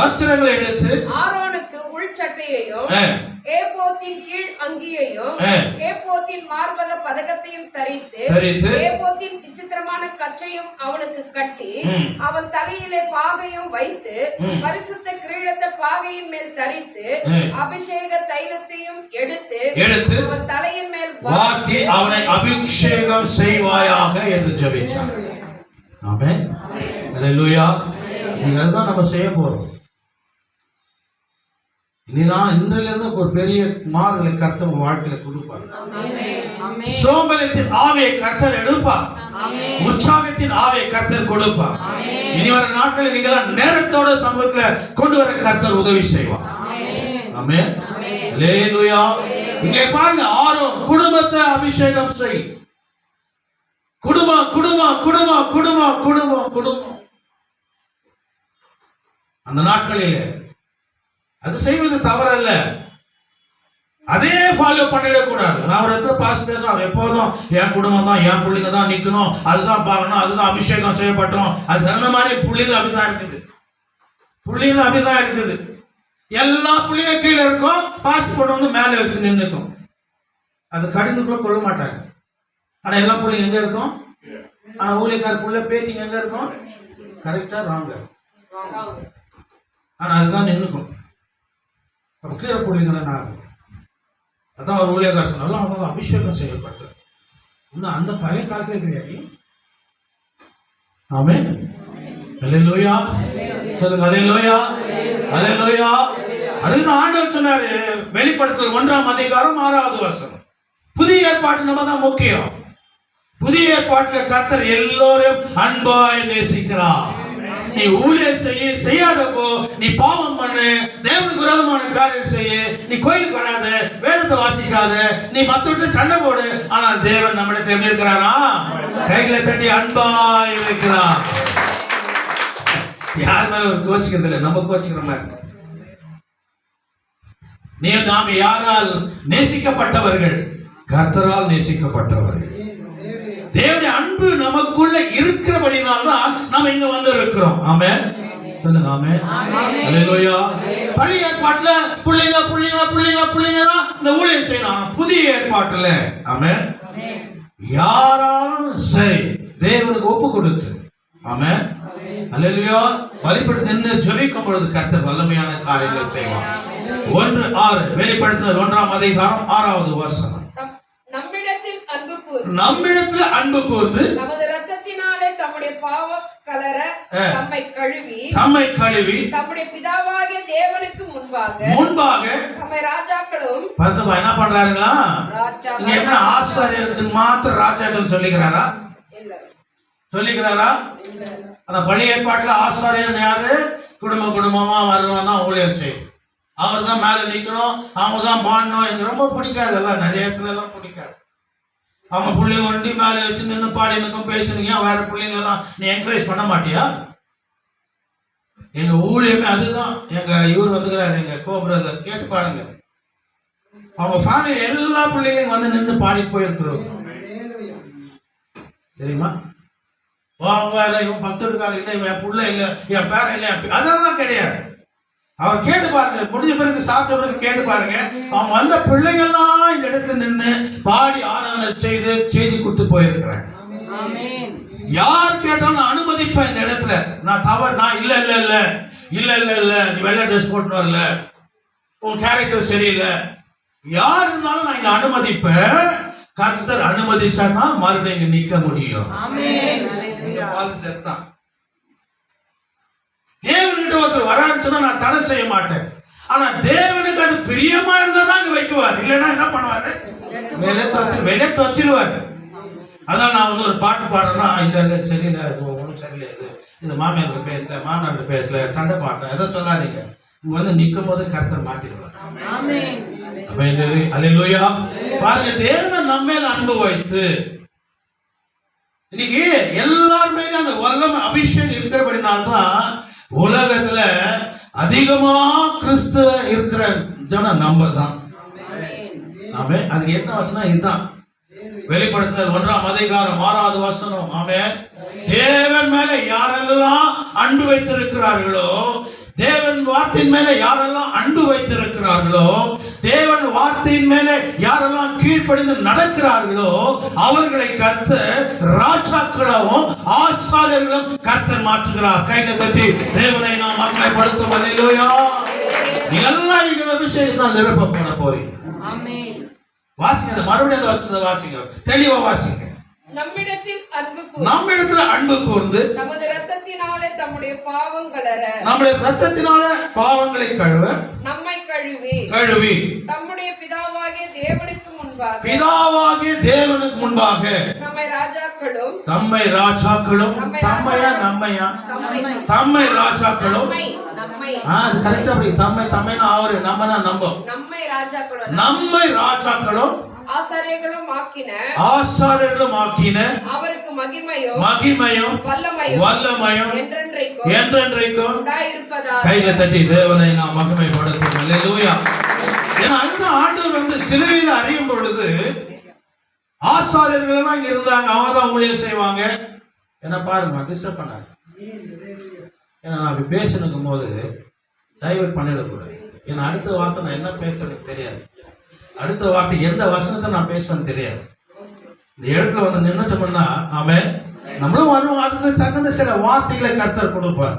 வஸ்திரங்களை எடுத்து ஆரோனுக்கு உள் சட்டையையும் ஏபோத்தின் கீழ் அங்கியையும் ஏபோத்தின் மார்பக பதக்கத்தையும் தரித்து ஏபோத்தின் விசித்திரமான கச்சையும் அவனுக்கு கட்டி அவன் தலையிலே பாகையும் வைத்து பரிசுத்த கிரீடத்தை பாகையின் மேல் தரித்து அபிஷேக தைலத்தையும் எடுத்து அவன் தலையின் மேல் வார்த்தி அவனை அபிஷேகம் செய்வாயாக என்று ஜெபிச்சான். ஆமென். அல்லேலூயா. இதுதான் நம்ம செய்ய போறோம். இன்றிலிருந்து ஒரு பெரிய மாறுதலை கர்த்தர் வாழ்க்கையில கொடுப்பார். சோம்பலத்தின் ஆவியை கர்த்தர் எடுப்பார். உற்சாகத்தின் ஆவியை கர்த்தர் கொடுப்பார். இனி வர நாட்களில் நீங்க நேரத்தோட சமூகத்துல கொண்டு வர கர்த்தர் உதவி செய்வார். ஆமென். அல்லேலூயா. இங்கே பாருங்க, ஆரோன் குடும்பத்தை அபிஷேகம் செய். குடும்பம் குடும்பம் குடும்பம் குடும்பம் குடும்பம் குடும்பம். அந்த நாட்களிலே அது செய்வது தவறல்ல. அதே ஃபாலோ பண்ணிடக்கூடாது. நான் ஒரு இடத்துல பாஸ் பேசுறோம், எப்போதும் என் குடும்பம் தான், என் பிள்ளைங்க தான் நிக்கணும், அதுதான் பார்க்கணும், அதுதான் அபிஷேகம் செய்யப்பட்டோம். அது சொன்ன மாதிரி புள்ளிகள் அப்படிதான் இருக்குது. புள்ளிகள் அப்படிதான் இருக்குது. எல்லா புள்ளிய கீழே இருக்கும், பாஸ் போட்டு வந்து மேலே வச்சு நின்றுக்கும். அது கடிந்துக்குள்ள கொள்ள மாட்டாங்க. ஆனா எல்லா புள்ளியும் எங்க இருக்கும்? ஆனா ஊழியக்கார புள்ள பேத்திங்க எங்க இருக்கும்? கரெக்டா ராங்க. ஆனா அதுதான் நின்றுக்கும். கீழே புள்ளிங்க தான் ஆகுது. அதான் ஒரு ஊழியக்கார சொன்னாலும் அவங்க அபிஷேகம் செய்யப்பட்டு இன்னும் அந்த பழைய காலத்துல கிடையாது. ஆமென். அல்லேலூயா. சொல்லுங்க அல்லேலூயா. அல்லேலூயா. அதுதான் ஆண்டவர் சொன்னாரு வெளிப்படுத்தல் 1ஆம் அதிகாரம் 6வது வசனம். புதிய ஏற்பாட்டு நம்ம தான் முக்கியம். புதிய ஏற்பாட்டுல கர்த்தர் எல்லோரும் அன்பாய் நேசிக்கிறார். நீ ஊழியம் செய்யாதப்போ நீ பாவம் பண்ணு, தேவனுக்கு விரோதமான காரியம் செய்ய, நீ கோயிலுக்கு வராத, வேதத்தை வாசிக்காத, நீ மத்தவங்க சண்டை போடு. ஆனா தேவன் நம்மிடத்தில் எப்படி இருக்கிறாரா? கைகளை தட்டி அன்பாய் இருக்கிறார். யார் மேல ஒரு கோச்சிக்கிறது இல்லை, நம்ம கோச்சிக்கிற மாதிரி. நாம் யாரால் நேசிக்கப்பட்டவர்கள்? கர்த்தரால் நேசிக்கப்பட்டவர்கள். தேவனுடைய அன்பு நமக்குள்ள இருக்கிறபடினால தான் நாம் இங்க வந்து இருக்கிறோம். ஆமென் சொல்லுங்க. ஆமென். அல்லேலூயா. பழைய ஏற்பாட்டுல புள்ளைங்க புள்ளைங்க புள்ளைங்க புள்ளைங்க தான் இந்த ஊழியம் செய்யணும். புதிய ஏற்பாட்டுல ஆமென் யாராலும் சரி தேவனுக்கு ஒப்பு கொடுத்து ஆமென் அல்லேலூயா பலிபீடத்தில் நின்று ஜெபிக்கும் பொழுது கர்த்தர் வல்லமையான காரியங்களை செய்வார். 1:6 வெளிப்படுத்துதல் 1ஆம் அதிகாரம் 6வது வசனம். நம்மிடத்தில் அன்பு கூர்ந்து நமது இரத்தத்தினாலே தம்முடைய பாவம் கலர தம்மை கழுவி தம்முடைய பிதாவாகிய தேவனுக்கு முன்பாக தம்மை ராஜாக்களும் என்ன பண்றாருங்களா? இங்க என்ன ஆசாரியருக்கு மாத்திரம் ராஜாக்கள் சொல்லிக்கிறாரா? சொல்லிக்கிறாரா? அந்த பழைய ஏற்பாட்டுல ஆசாரியர் யாரு? குடும்பமா வருவான் தான் ஊழியர் செய்யும். அவர் தான் மேல நிக்கணும், அவங்க தான் பாடணும். எனக்கு ரொம்ப பிடிக்காது, எல்லாம் நிறைய இடத்துல எல்லாம் பிடிக்காது. அவங்க பிள்ளைங்க ஒண்டி மேல வச்சு நின்று பாடி நிற்கும் பேசுனீங்க. வேற பிள்ளைங்க எல்லாம் நீ என்கரேஜ் பண்ண மாட்டியா? எங்க ஊழியமே அதுதான். எங்க இவர் வந்துக்கிறாரு, எங்க கோ பிரதர், கேட்டு பாருங்க. அவங்க ஃபேமிலி எல்லா பிள்ளைங்களும் வந்து நின்று பாடி போயிருக்கிறோம் தெரியுமா? இவன் பக்தருக்கார இல்லை, என் புள்ள இல்லை, என் பேரன் இல்லை, அதெல்லாம் கிடையாது. அவர் கேட்டு பாருங்க, முடிஞ்ச பிறகு சாப்பிட்ட பிறகு கேட்டு பாருங்க. அவங்க வந்த பிள்ளைங்கள்லாம் இந்த இடத்துல நின்று பாடி ஆராதனை செய்து செய்தி கொடுத்து போயிருக்கிறாங்க. யார் கேட்டாலும் நான் அனுமதிப்பேன். இந்த இடத்துல நான் தவறு, நான் இல்ல இல்ல இல்ல இல்ல இல்ல இல்ல நீ வெள்ளை ட்ரெஸ் போட்டு வரல, உன் கேரக்டர் சரியில்லை, யார் இருந்தாலும் நான் இங்க அனுமதிப்பேன். கர்த்தர் அனுமதிச்சாதான் மறுபடியும் இங்க நிக்க முடியும். செத்தான் தேவன்கிட்ட ஒருத்தர் வரான்னு சொன்னா நான் தடை செய்ய மாட்டேன். ஆனா தேவனுக்கு அது பிரியமா இருந்தா தான் இங்க வைக்குவார். இல்லைன்னா என்ன பண்ணுவாரு? வெளியே தொத்திடுவாரு. அதான் நான் வந்து ஒரு பாட்டு பாடுறேன்னா இல்ல சரியில்லை, இது ஒன்றும் சரியில்லை, இது மாமியார்கிட்ட பேசல, மாமனார்கிட்ட பேசல, சண்டை பார்த்தேன், எதோ சொல்லாதீங்க. இங்க வந்து நிக்கும் போது கர்த்தர் மாத்திடுவார். அல்லேலூயா. பாருங்க, தேவன் நம்ம மேல அன்பு வைத்து இன்னைக்கு எல்லாருமே அந்த வல்லமை அபிஷேகம் இருக்கிறபடினால்தான் உலகத்துல அதிகமா கிறிஸ்துவ இருக்கிற ஜனம் நம்ம தான். ஆமே. அதுக்கு என்ன வசனம்? இதுதான் வெளிப்படுத்துதல் 1ஆம் அதிகாரம் 6வது வசனம். ஆமே. தேவன் மேல யாரெல்லாம் அன்பு வைத்திருக்கிறார்களோ, தேவன் வார்த்தையின் மேல யாரெல்லாம் அன்பு வைத்திருக்கிறார்களோ, தேவன் வார்த்தையின் மேல யாரெல்லாம் கீழ்ப்படிந்து நடக்கிறார்களோ அவர்களை கர்த்தர் ராஜாக்களாகவும் ஆசாரியர்களும் கர்த்தர் மாற்றுகிறார். கையை தட்டி தேவனை நாம் மகிமைப்படுத்தும். அல்லேலூயா. நீங்க எல்லாம் இங்க அபிஷேகத்தால் நிரப்பப்பட போறீங்க. வாசிங்க, மறுபடியும் அந்த வசனத்தை வாசிங்க, தெளிவா வாசிங்க. நம்மிடத்தில் அன்பு கூர்ந்து நமது இரத்தத்தினாலே தம்முடைய பாவங்களை கழுவ நம்மை கழுவி தம்முடைய பிதாவாகிய தேவனுக்கு முன்பாக தம்மை ராஜாக்களும் தம்மை ராஜாக்களும் கரெக்டா அப்படி தம்மைனா அவரு நம்மை ராஜாக்களும் ஆசாரியர்களும் ஆக்கின அவருக்கு மகிமையும் வல்லமையும் என்றென்றைக்கும் கையில தட்டி தேவனை நாம் மகிமைப்படுத்தும். அல்லேலூயா. ஏன்னா அதுதான் ஆண்டவர் வந்து சிலுவையில் அறியும் பொழுது ஆசாரியர்கள் எல்லாம் இங்க இருந்தாங்க, அவங்க தான் ஊழியம் செய்வாங்க. என்ன பாருங்க, டிஸ்டர்ப் பண்ணாங்க. ஏன்னா நான் அப்படி பேசணுக்கும் போது டைவர்ட் பண்ணிடக்கூடாது. ஏன்னா அடுத்த வார்த்தை நான் என்ன பேசுறதுக்கு தெரியாது, அடுத்த வார்த்தை எந்த வசனத்தை நான் பேசுவேன்னு தெரியாது. இந்த இடத்துல வந்து நின்றுட்டோம்னா ஆமென் நம்மளும் வரும், அதுக்கு தகுந்த சில வார்த்தைகளை கர்த்தர் கொடுப்பார்.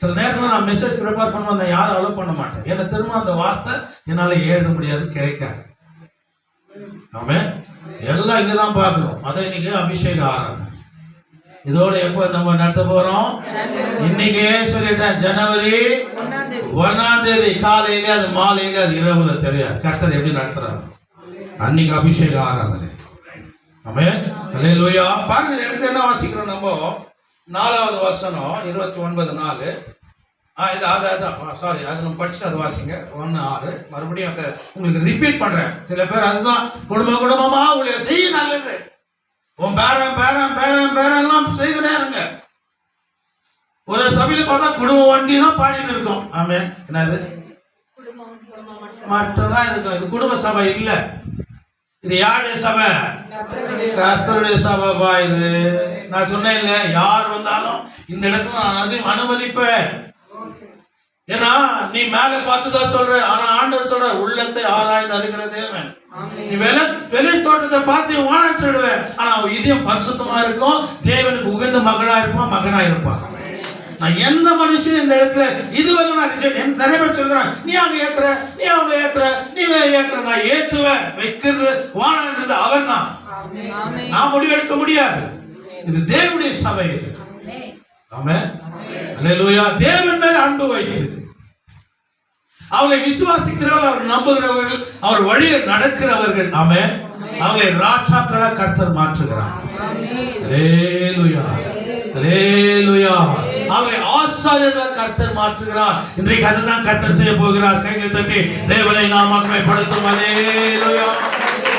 சில நேரத்தில் நான் மெசேஜ் ப்ரிப்பேர் பண்ணுவேன், நான் யாரும் அலோவ் பண்ண மாட்டேன். ஏன்னா திரும்ப அந்த வார்த்தை என்னால எழுத முடியாது, கிடைக்காது. ஆமென். எல்லாம் இங்கதான் பார்க்கணும். அதை இன்னைக்கு அபிஷேக ஆராதனை இதோட எப்போ நம்ம நடத்த போறோம்? இன்னைக்கே சொல்லிட்டேன், ஜனவரி 1ஆம் தேதி காலையில, அது மாலையில, அது இரவுல தெரியாது. கர்த்தர் எப்படி நடத்துறாரு அன்னைக்கு அபிஷேக ஆராதனை. ஆமென். அல்லேலூயா. பாருங்க, எடுத்து என்ன வாசிக்கிறோம் நம்ம? 4வது வசனம் 29:4. சாரி, அது நம்ம படிச்சுட்டு அது வாசிங்க. 1:6 மறுபடியும் அதை உங்களுக்கு ரிப்பீட் பண்றேன். சில பேர் அதுதான் குடும்பமா உள்ள செய்ய நல்லது, உன் பேரன் செய்து நேருங்க. ஒரு சபையில பார்த்தா குடும்ப வண்டி தான் பாடிட்டு இருக்கோம். ஆமே. என்னது மட்டும் தான் இருக்கும். இது குடும்ப சபை இல்ல, இது யாருடைய சபை? கர்த்தருடைய சபைப்பா இது. நான் சொன்னேன் இல்ல, யார் வந்தாலும் இந்த இடத்துல நான் அதையும் அனுமதிப்பேன். ஏன்னா நீ மேல பார்த்துதான் சொல்ற, ஆனா ஆண்டவர் சொல்ற உள்ளத்தை ஆராய்ந்து அறிகிற தேவன். நீ வெளி தோட்டத்தை பார்த்து வானம் சொல்லுவேன், ஆனா இதயம் பரிசுத்தமா இருக்கும், தேவனுக்கு உகந்த மகளா இருப்பான், மகனா இருப்பான். நான் எந்த மனுஷன் இந்த இடத்துல இதுவரை நான் நிறைய பேர் சொல்றேன், நீ அவங்க ஏத்துற, நீ அவங்க ஏத்துற, நீ ஏத்துற. நான் ஏத்துவேன், வைக்கிறது வானன்றது அவர் தான். நான் முடிவெடுக்க முடியாது. இது தேவனுடைய சபை. இது ஆமென், அல்லேலூயா. தேவன் மேல் அன்பு வைத்து அவளை விசுவாசிக்கிறவர்கள், அவர் நம்புகிறவர்கள், அவர் வழியில் நடக்கிறவர்கள், ஆமென், அவளை ராஜாக்களா கர்த்தர் மாற்றுகிறார். அல்லேலூயா, அல்லேலூயா. அவளை ஆசாரியர்களா கர்த்தர் மாற்றுகிறார். இன்றைக்கு அதுதான் கர்த்தர் செய்ய போகிறார். கைகளை தட்டி தேவனை நாம் மகிமைப்படுத்தும். அல்லேலூயா,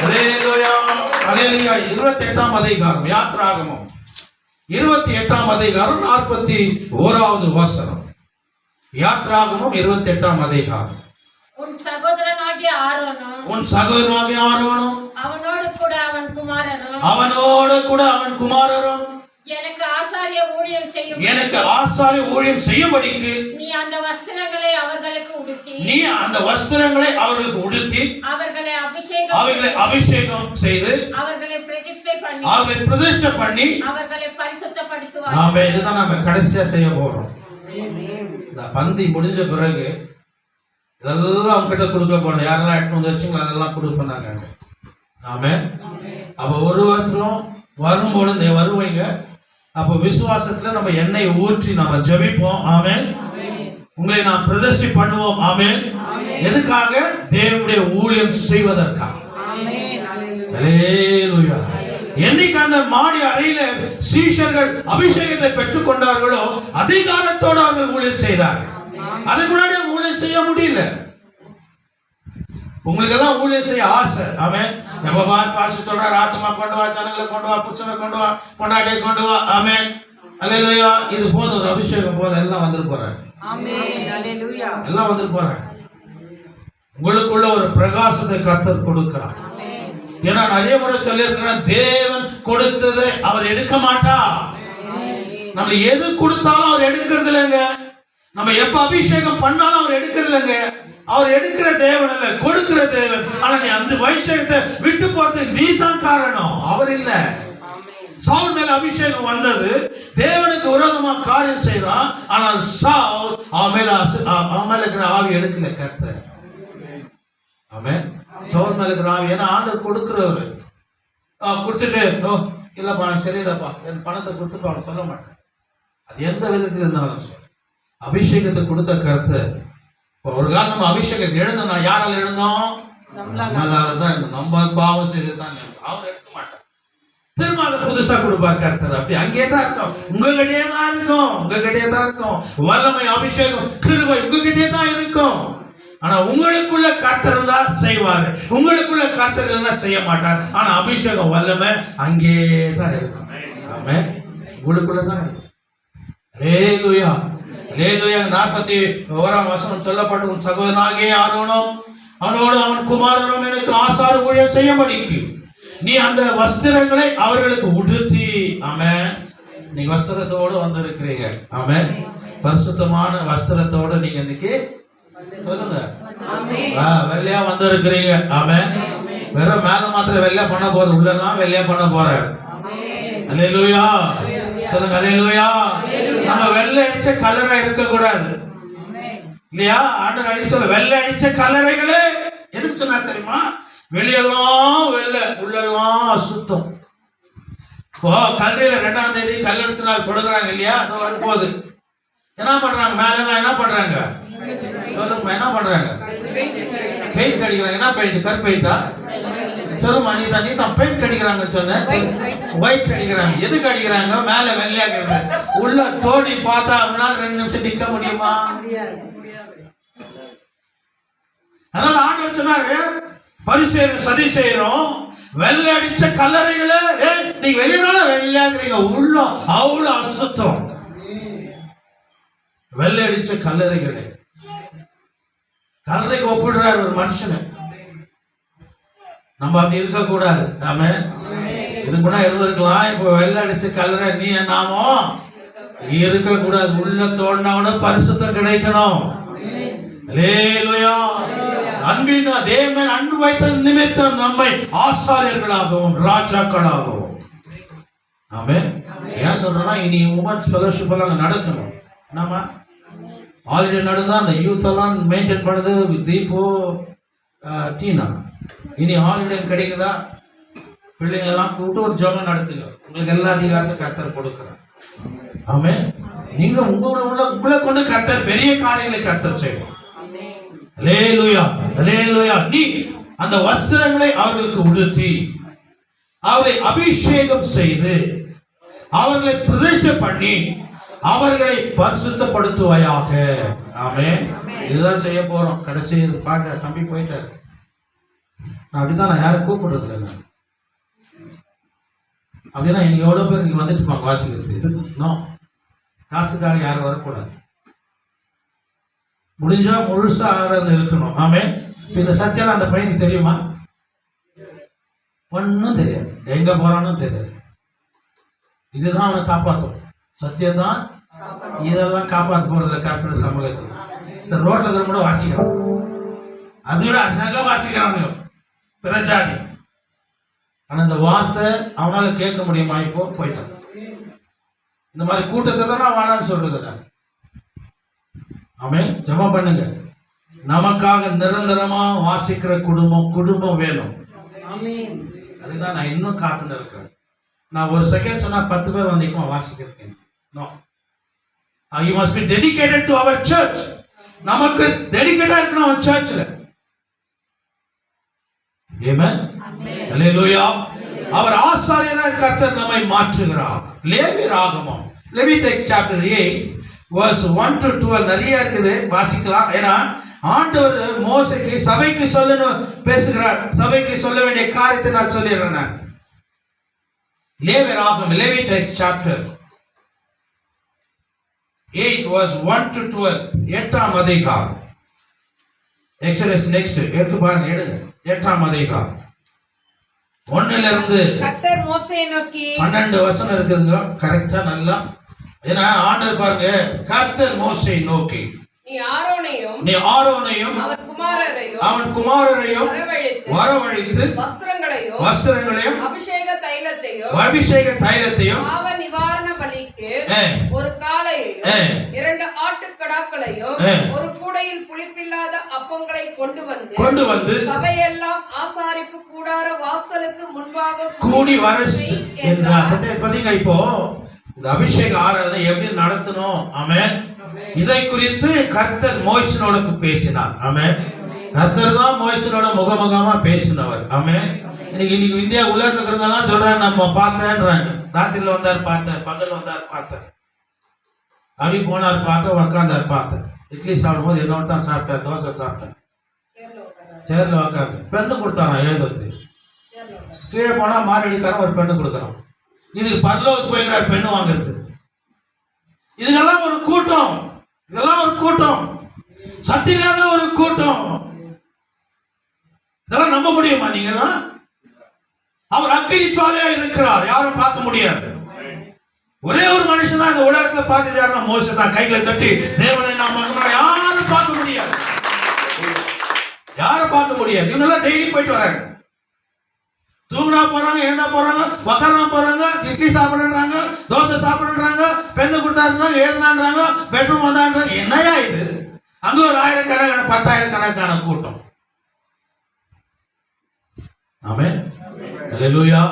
அல்லேலூயா, அல்லேலூயா. 28ஆம் அதிகாரம், யாத்ராகமம் 28ஆம் அதிகாரம் 41வது வசனம். யாத்ராகமம் 28ஆம் அதிகாரம். உன் சகோதரனாகிய ஆரோனும், உன் சகோதரனாகிய ஆரோனும், அவனோடு கூட அவன் குமாரனும், அவனோடு கூட அவன் குமாரரும் எனக்கு ஆசாரிய ஊழியம் செய்யும், எனக்கு ஆசாரிய ஊழியம் செய்யும்படிக்கு நீ அந்த வஸ்திரங்களை அவர்களுக்கு உடுத்தி, நீ அந்த வஸ்திரங்களை அவர்களுக்கு உடுத்தி, அவர்களை அபிஷேகம் செய்து, அவர்களை பிரதிஷ்டை பண்ணி, அவர்களை பரிசுத்தப்படுத்துவார். நாம இதுதான் நாம கடைசியா செய்ய போறோம். இந்த பந்தி முடிஞ்ச பிறகு இதெல்லாம் அவங்க கிட்ட கொடுக்க போறோம். யாரெல்லாம் எட்டு வந்து வச்சுங்களோ அதெல்லாம் கொடுப்பாங்க. ஆமென். அப்ப ஒருவரும் வரும்போது நீ வருவீங்க. அப்ப விசுவாசத்துல நம்ம எண்ணெய் ஊற்றி நம்ம ஜெபிப்போம். ஆமென். உங்களை நாம் பிரதிஷ்டை பண்ணுவோம். ஆமென். எதுக்காக? தேவனுடைய ஊழியம் செய்வதற்காக. அல்லேலூயா. என்னைக்கு அந்த மாடி அறையில சீஷர்கள் அபிஷேகத்தை பெற்றுக் கொண்டார்களோ அதிகாரத்தோடு அவர்கள் ஊழியம் செய்தார்கள். அதுக்கு முன்னாடி ஊழியம் செய்ய முடியல. உங்களுக்கு எல்லாம் ஊழியம் செய்ய ஆசை. ஆமென். நம்ம பாஸ்டர் சொல்றாரு, ஆத்மா கொண்டு வா, ஜனங்களை கொண்டு வா, புருஷனை கொண்டு வா, பொண்டாட்டியை கொண்டு வா. ஆமென், அல்லேலூயா. இது போதும், ஒரு அபிஷேகம் போதும். எல்லாம் வந்துட்டு போறாங்க. ஆமென், அல்லேலூயா. எல்லாம் வந்துட்டு போறாங்க. உங்களுக்குள்ள ஒரு பிரகாசத்தை கர்த்தர் கொடுக்கிறார். ஏன்னா நிறைய முறை சொல்லியிருக்கிறேன், தேவன் கொடுத்ததை அவர் எடுக்க மாட்டார். நம்ம எது கொடுத்தாலும் அவர் எடுக்கிறது இல்லைங்க. நம்ம எப்ப அபிஷேகம் பண்ணாலும் அவர் எடுக்கிறது இல்லைங்க. அவர் எடுக்கிற தேவன் அல்ல, கொடுக்கிற தேவன். ஆனா நீ அந்த அபிஷேகத்தை விட்டு போறதுக்கு நீ தான் காரணம், அவர் இல்ல. சவுல் மேல அபிஷேகம் வந்தது, தேவனுக்கு விரோதமா காரியம் செய்தான். ஆனால் சவுல் அவன் மேல இருக்கிற ஆவி எடுக்கல கர்த்தர். ஆமென். சவுல் மேல இருக்கிற ஆவி, ஏன்னா ஆண்டவர் கொடுக்கிறவரு. கொடுத்துட்டு இல்லப்பா சரியில்லப்பா என் பணத்தை கொடுத்துப்பா சொல்ல மாட்டேன். அது எந்த விதத்தில் இருந்தாலும் சார், அபிஷேகத்தை கொடுத்த கர்த்தர். ஒரு காலம் நம்ம அபிஷேகத்தை எழுந்தோம், நான் யாரால எழுந்தோம்? நம்மளாலதான். நம்ம பாவம் செய்துதான் அவர் எடுக்க மாட்டார். திரும்ப அதை புதுசா கொடுப்பார் கர்த்தர். அப்படி அங்கே தான் இருக்கும், உங்ககிட்டே தான் இருக்கும், உங்ககிட்டே தான் இருக்கும். வல்லமை, அபிஷேகம், கிருபை உங்ககிட்டே தான் இருக்கும். ஆனா உங்களுக்குள்ள கர்த்தர் தான் செய்வார், உங்களுக்குள்ள கர்த்தர் என்ன செய்ய மாட்டார். ஆனா அபிஷேகம், வல்லமை அங்கே தான் இருக்கும். ஆமென். உங்களுக்குள்ளதான் இருக்கும். அல்லேலூயா, அல்லேலூயா. 41ஆம் வசனம் சொல்லப்பட்டு, உன் சகோதரனாகிய ஆரோனும் அவனோடு அவன் குமாரனும் எனக்கு ஆசார ஊழியம் செய்யும்படிக்கு நீ அந்த வஸ்திரங்களை அவர்களுக்கு உடுத்தி. ஆமென். நீங்க வஸ்திரத்தோடு வந்திருக்கிறீங்க. ஆமென். பரிசுத்தமான வஸ்திரத்தோடு நீங்க இன்னைக்கு சொல்லுங்க, வெள்ளையா வந்திருக்கிறீங்க. ஆமென். வெறும் மேல மாத்திரம் வெள்ளையா பண்ண போறது, உள்ளெல்லாம் வெள்ளையா பண்ண போற. அல்லேலூயா, சொல்லுங்க அல்லேலூயா. நம்ம வெள்ளை அடிச்ச கலரா இருக்க கூடாது இல்லையா? ஆண்டவர் அடி சொல்ல, வெள்ளை அடிச்ச கலரைகளே எதுக்கு சொன்னா தெரியுமா? வெளியெல்லாம் வெள்ளை, உள்ளெல்லாம் அசுத்தம். இப்போ கல்வியில 2ஆம் தேதி கல்லெடுத்து நாள் தொடங்குறாங்க இல்லையா? அது வரும்போது என்ன பண்றாங்க? மேல என்ன பண்றாங்க? சொல்லுங்க, என்ன பண்றாங்க? பெயிண்ட் அடிக்கிறாங்க. என்ன பெயிண்ட்? கற்பெயிண்டா? சொல்லுமா, நீ தான் பெயிண்ட் அடிக்கிறாங்க சொன்ன. ஒயிட் அடிக்கிறாங்க. எதுக்கு அடிக்கிறாங்க? மேல வெள்ளையாகிறது. உள்ள தோடி பார்த்தா அவனால 2 நிமிஷம் நிக்க முடியுமா? அதனால ஆண்டவர் சொன்னாரு, பரிசேயரும் சதுசேயரும் வெள்ளை அடிச்ச கல்லறைகளே, நீங்க வெளியில வெள்ளையாக்குறீங்க, உள்ள அவ்வளவு அசுத்தம். வெள்ளை அடிச்ச கல்லறைகளே, கல்லறைக்கு ஒப்பிடுறாரு ஒரு மனுஷனை. நம்ம அப்படி இருக்க கூடாது. ஆமென். இது கூட இருந்திருக்கலாம். இப்போ வெள்ளை அடிச்சு கல்லறை நீ என்னாமோ இருக்க கூடாது. உள்ள தோண்டினோட பரிசுத்தம் கிடைக்கணும். அல்லேலூயா. அன்பின் தேவன் அன்பு வைத்த நிமித்தம் நம்மை ஆசாரியர்களாகவும் ராஜாக்களாகவும். ஆமென். ஏன் சொல்றேன்னா இனி உமன்ஸ் ஃபெலோஷிப் எல்லாம் நடக்கணும். நம்ம ஆல்ரெடி நடந்தா அந்த யூத் எல்லாம் மெயின்டைன் பண்ணது தீபோ டீனா. இனி ஹாலிடே கிடைக்குதா? பிள்ளைங்க எல்லாம் கூப்பிட்டு ஒரு ஜெபம் நடத்துங்க. உங்களுக்கு எல்லா அதிகாரத்தையும் கர்த்தர் கொடுக்குறார். ஆமென். நீங்க உங்களை கொண்டு கர்த்தர் பெரிய காரியங்களை கர்த்தர் செய்வார். அல்லேலூயா, அல்லேலூயா. நீ அந்த வஸ்திரங்களை அவர்களுக்கு உடுத்தி அவர்களை அபிஷேகம் செய்து அவர்களை பிரதிஷ்டை பண்ணி அவர்களை பரிசுத்தப்படுத்துவாயாக. ஆமென். இதுதான் செய்ய போறோம். கடைசி பாக்க தம்பி போயிட்டாரு. நான் அப்படிதான் நான் யாரும் கூப்பிடுறது இல்லை. அப்படின்னா எனக்கு எவ்வளவு பேர் இங்க வந்துட்டு இருப்பாங்க வாசிக்கிறது. இது காசுக்காக யாரும் வரக்கூடாது. முடிஞ்சா முழுசா ஆராதனை இருக்கணும். ஆமென். இந்த சத்தியம் அந்த பையனுக்கு தெரியுமா? ஒன்னும் தெரியாது. எங்க போறான்னு தெரியாது. இதுதான் அவனை காப்பாற்றும். சத்தியம்தான் இதெல்லாம் காப்பாற்ற போறதில்ல. கர்த்தர் சமூகத்தில் இந்த ரோட்ல இருக்கிற கூட வாசிக்கிறான். அதை விட அழகா வாசிக்கிறாங்க பிரஜாதி. ஆனா இந்த வார்த்தை அவனால கேட்க முடியுமா? இப்போ போயிட்டான். இந்த மாதிரி கூட்டத்தை தான் நான் வேணான்னு சொல்றது. ஆமென். ஜெபம் பண்ணுங்க. நமக்காக நிரந்தரமா வாசிக்கிற குடும்பம் வேணும். அதுதான் நான் இன்னும் காத்துன்னு இருக்கிறேன். நான் ஒரு செகண்ட் சொன்னா 10 பேர் வந்து வாசிக்கிறேன். No. You must be dedicated to our church. நமக்கு டெடிகேட்டா இருக்கணும் our churchல. Amen. Hallelujah. அவர் ஆசாரியராய் கர்த்தர் நம்மை மாற்றுகிறார். லேவியராகமம் Leviticus chapter 8 verse 1 to 12 நிறைய இருக்குது, வாசிக்கலாம். ஏன்னா ஆண்டவர் மோசேக்கு சபைக்கு சொல்லணும் பேசுகிறார். சபைக்கு சொல்ல வேண்டிய காரியத்தை நான் சொல்லிடுறேன். லேவியராகமம் Leviticus chapter 8 verse 1 to 12. 8ஆம் அதிகாரம். Exodus next எடுத்து பாருங்க. எடுங்க 8ஆம் அதிகாரம் 1ல இருந்து கர்த்தர் மோசேயை நோக்கி 12 வசனம் இருக்குதுங்க. கரெக்ட்டா நல்லா. ஏன்னா ஆண்டவர் பாருங்க, கர்த்தர் மோசேயை நோக்கி நீ ஆரோனையும் அவன் குமாரரையும் வரவழைத்து வஸ்திரங்களையும் அபிஷேக தைலத்தையும் பாவ நிவாரண பலிக்கு ஒரு காளையையும் 2 ஆட்டுக்கடாக்களையும் ஒரு கூடையில் புளிப்பில்லாத அப்பங்களை கொண்டு வந்து சபையெல்லாம் ஆசாரிப்பு கூடார வாசலுக்கு முன்பாக கூடி வர என்றார். பாத்தீங்க, இப்போ இந்த அபிஷேக ஆராதனை எப்படி நடத்தணும்? ஆமென். இதை குறித்து கர்த்தர் மோசேயோட பேசினார். ஆமென். கர்த்தர் தான் மோசேயோட முகமுகமா பேசினவர். ஆமென். இன்னைக்கு இந்தியா உள்ள இருக்கிறவங்க சொல்றாங்க நம்ம பார்த்தேன்றாங்க. ராத்திரில வந்தார் பார்த்தேன், பகல் வந்தார் பார்த்தேன், அப்படி போனார் பார்த்தேன், உக்காந்தார் பார்த்தேன். இட்லி சாப்பிடும்போது என்னோட தான் சாப்பிட்டேன், தோசை சாப்பிட்டேன், சேர்ல உக்காந்து பெண்ணு கொடுத்தாராம் எழுதுறது. கீழே போனா மாரடிக்காரன் ஒரு பெண்ணு கொடுக்குறான். இதுக்கு பரலோகத்துக்கு போய்கிறார் பெண்ணு வாங்குறது. இதெல்லாம் ஒரு கூட்டம், இதெல்லாம் ஒரு கூட்டம், சத்தியில்லாத ஒரு கூட்டம். இதெல்லாம் நம்ப முடியுமா நீங்களா? அவர் அக்கினி ஜுவாலையா இருக்கிறார், யாரும் பார்க்க முடியாது. ஒரே ஒரு மனுஷன் தான் இந்த உலகத்துல பார்த்துட்டாருன்னா மோசே தான். கைகளை தட்டி தேவனை நாம யாரும் பார்க்க முடியாது, யாரும் பார்க்க முடியாது. இவங்கெல்லாம் டெய்லி போயிட்டு வராங்க, தூங்கினா போறாங்க, எழுந்தா போறாங்க, உக்காரா போறாங்க, இட்லி சாப்பிடுறாங்க, தோசை சாப்பிடுறாங்க, பெண்ணு கொடுத்தாருறாங்க, எழுந்தான்றாங்க, பெட்ரூம் வந்தான்றாங்க. என்னையா இது? அங்க ஒரு 1000 கணக்கான 10,000 கணக்கான கூட்டம். ஆமென். அல்லேலூயா.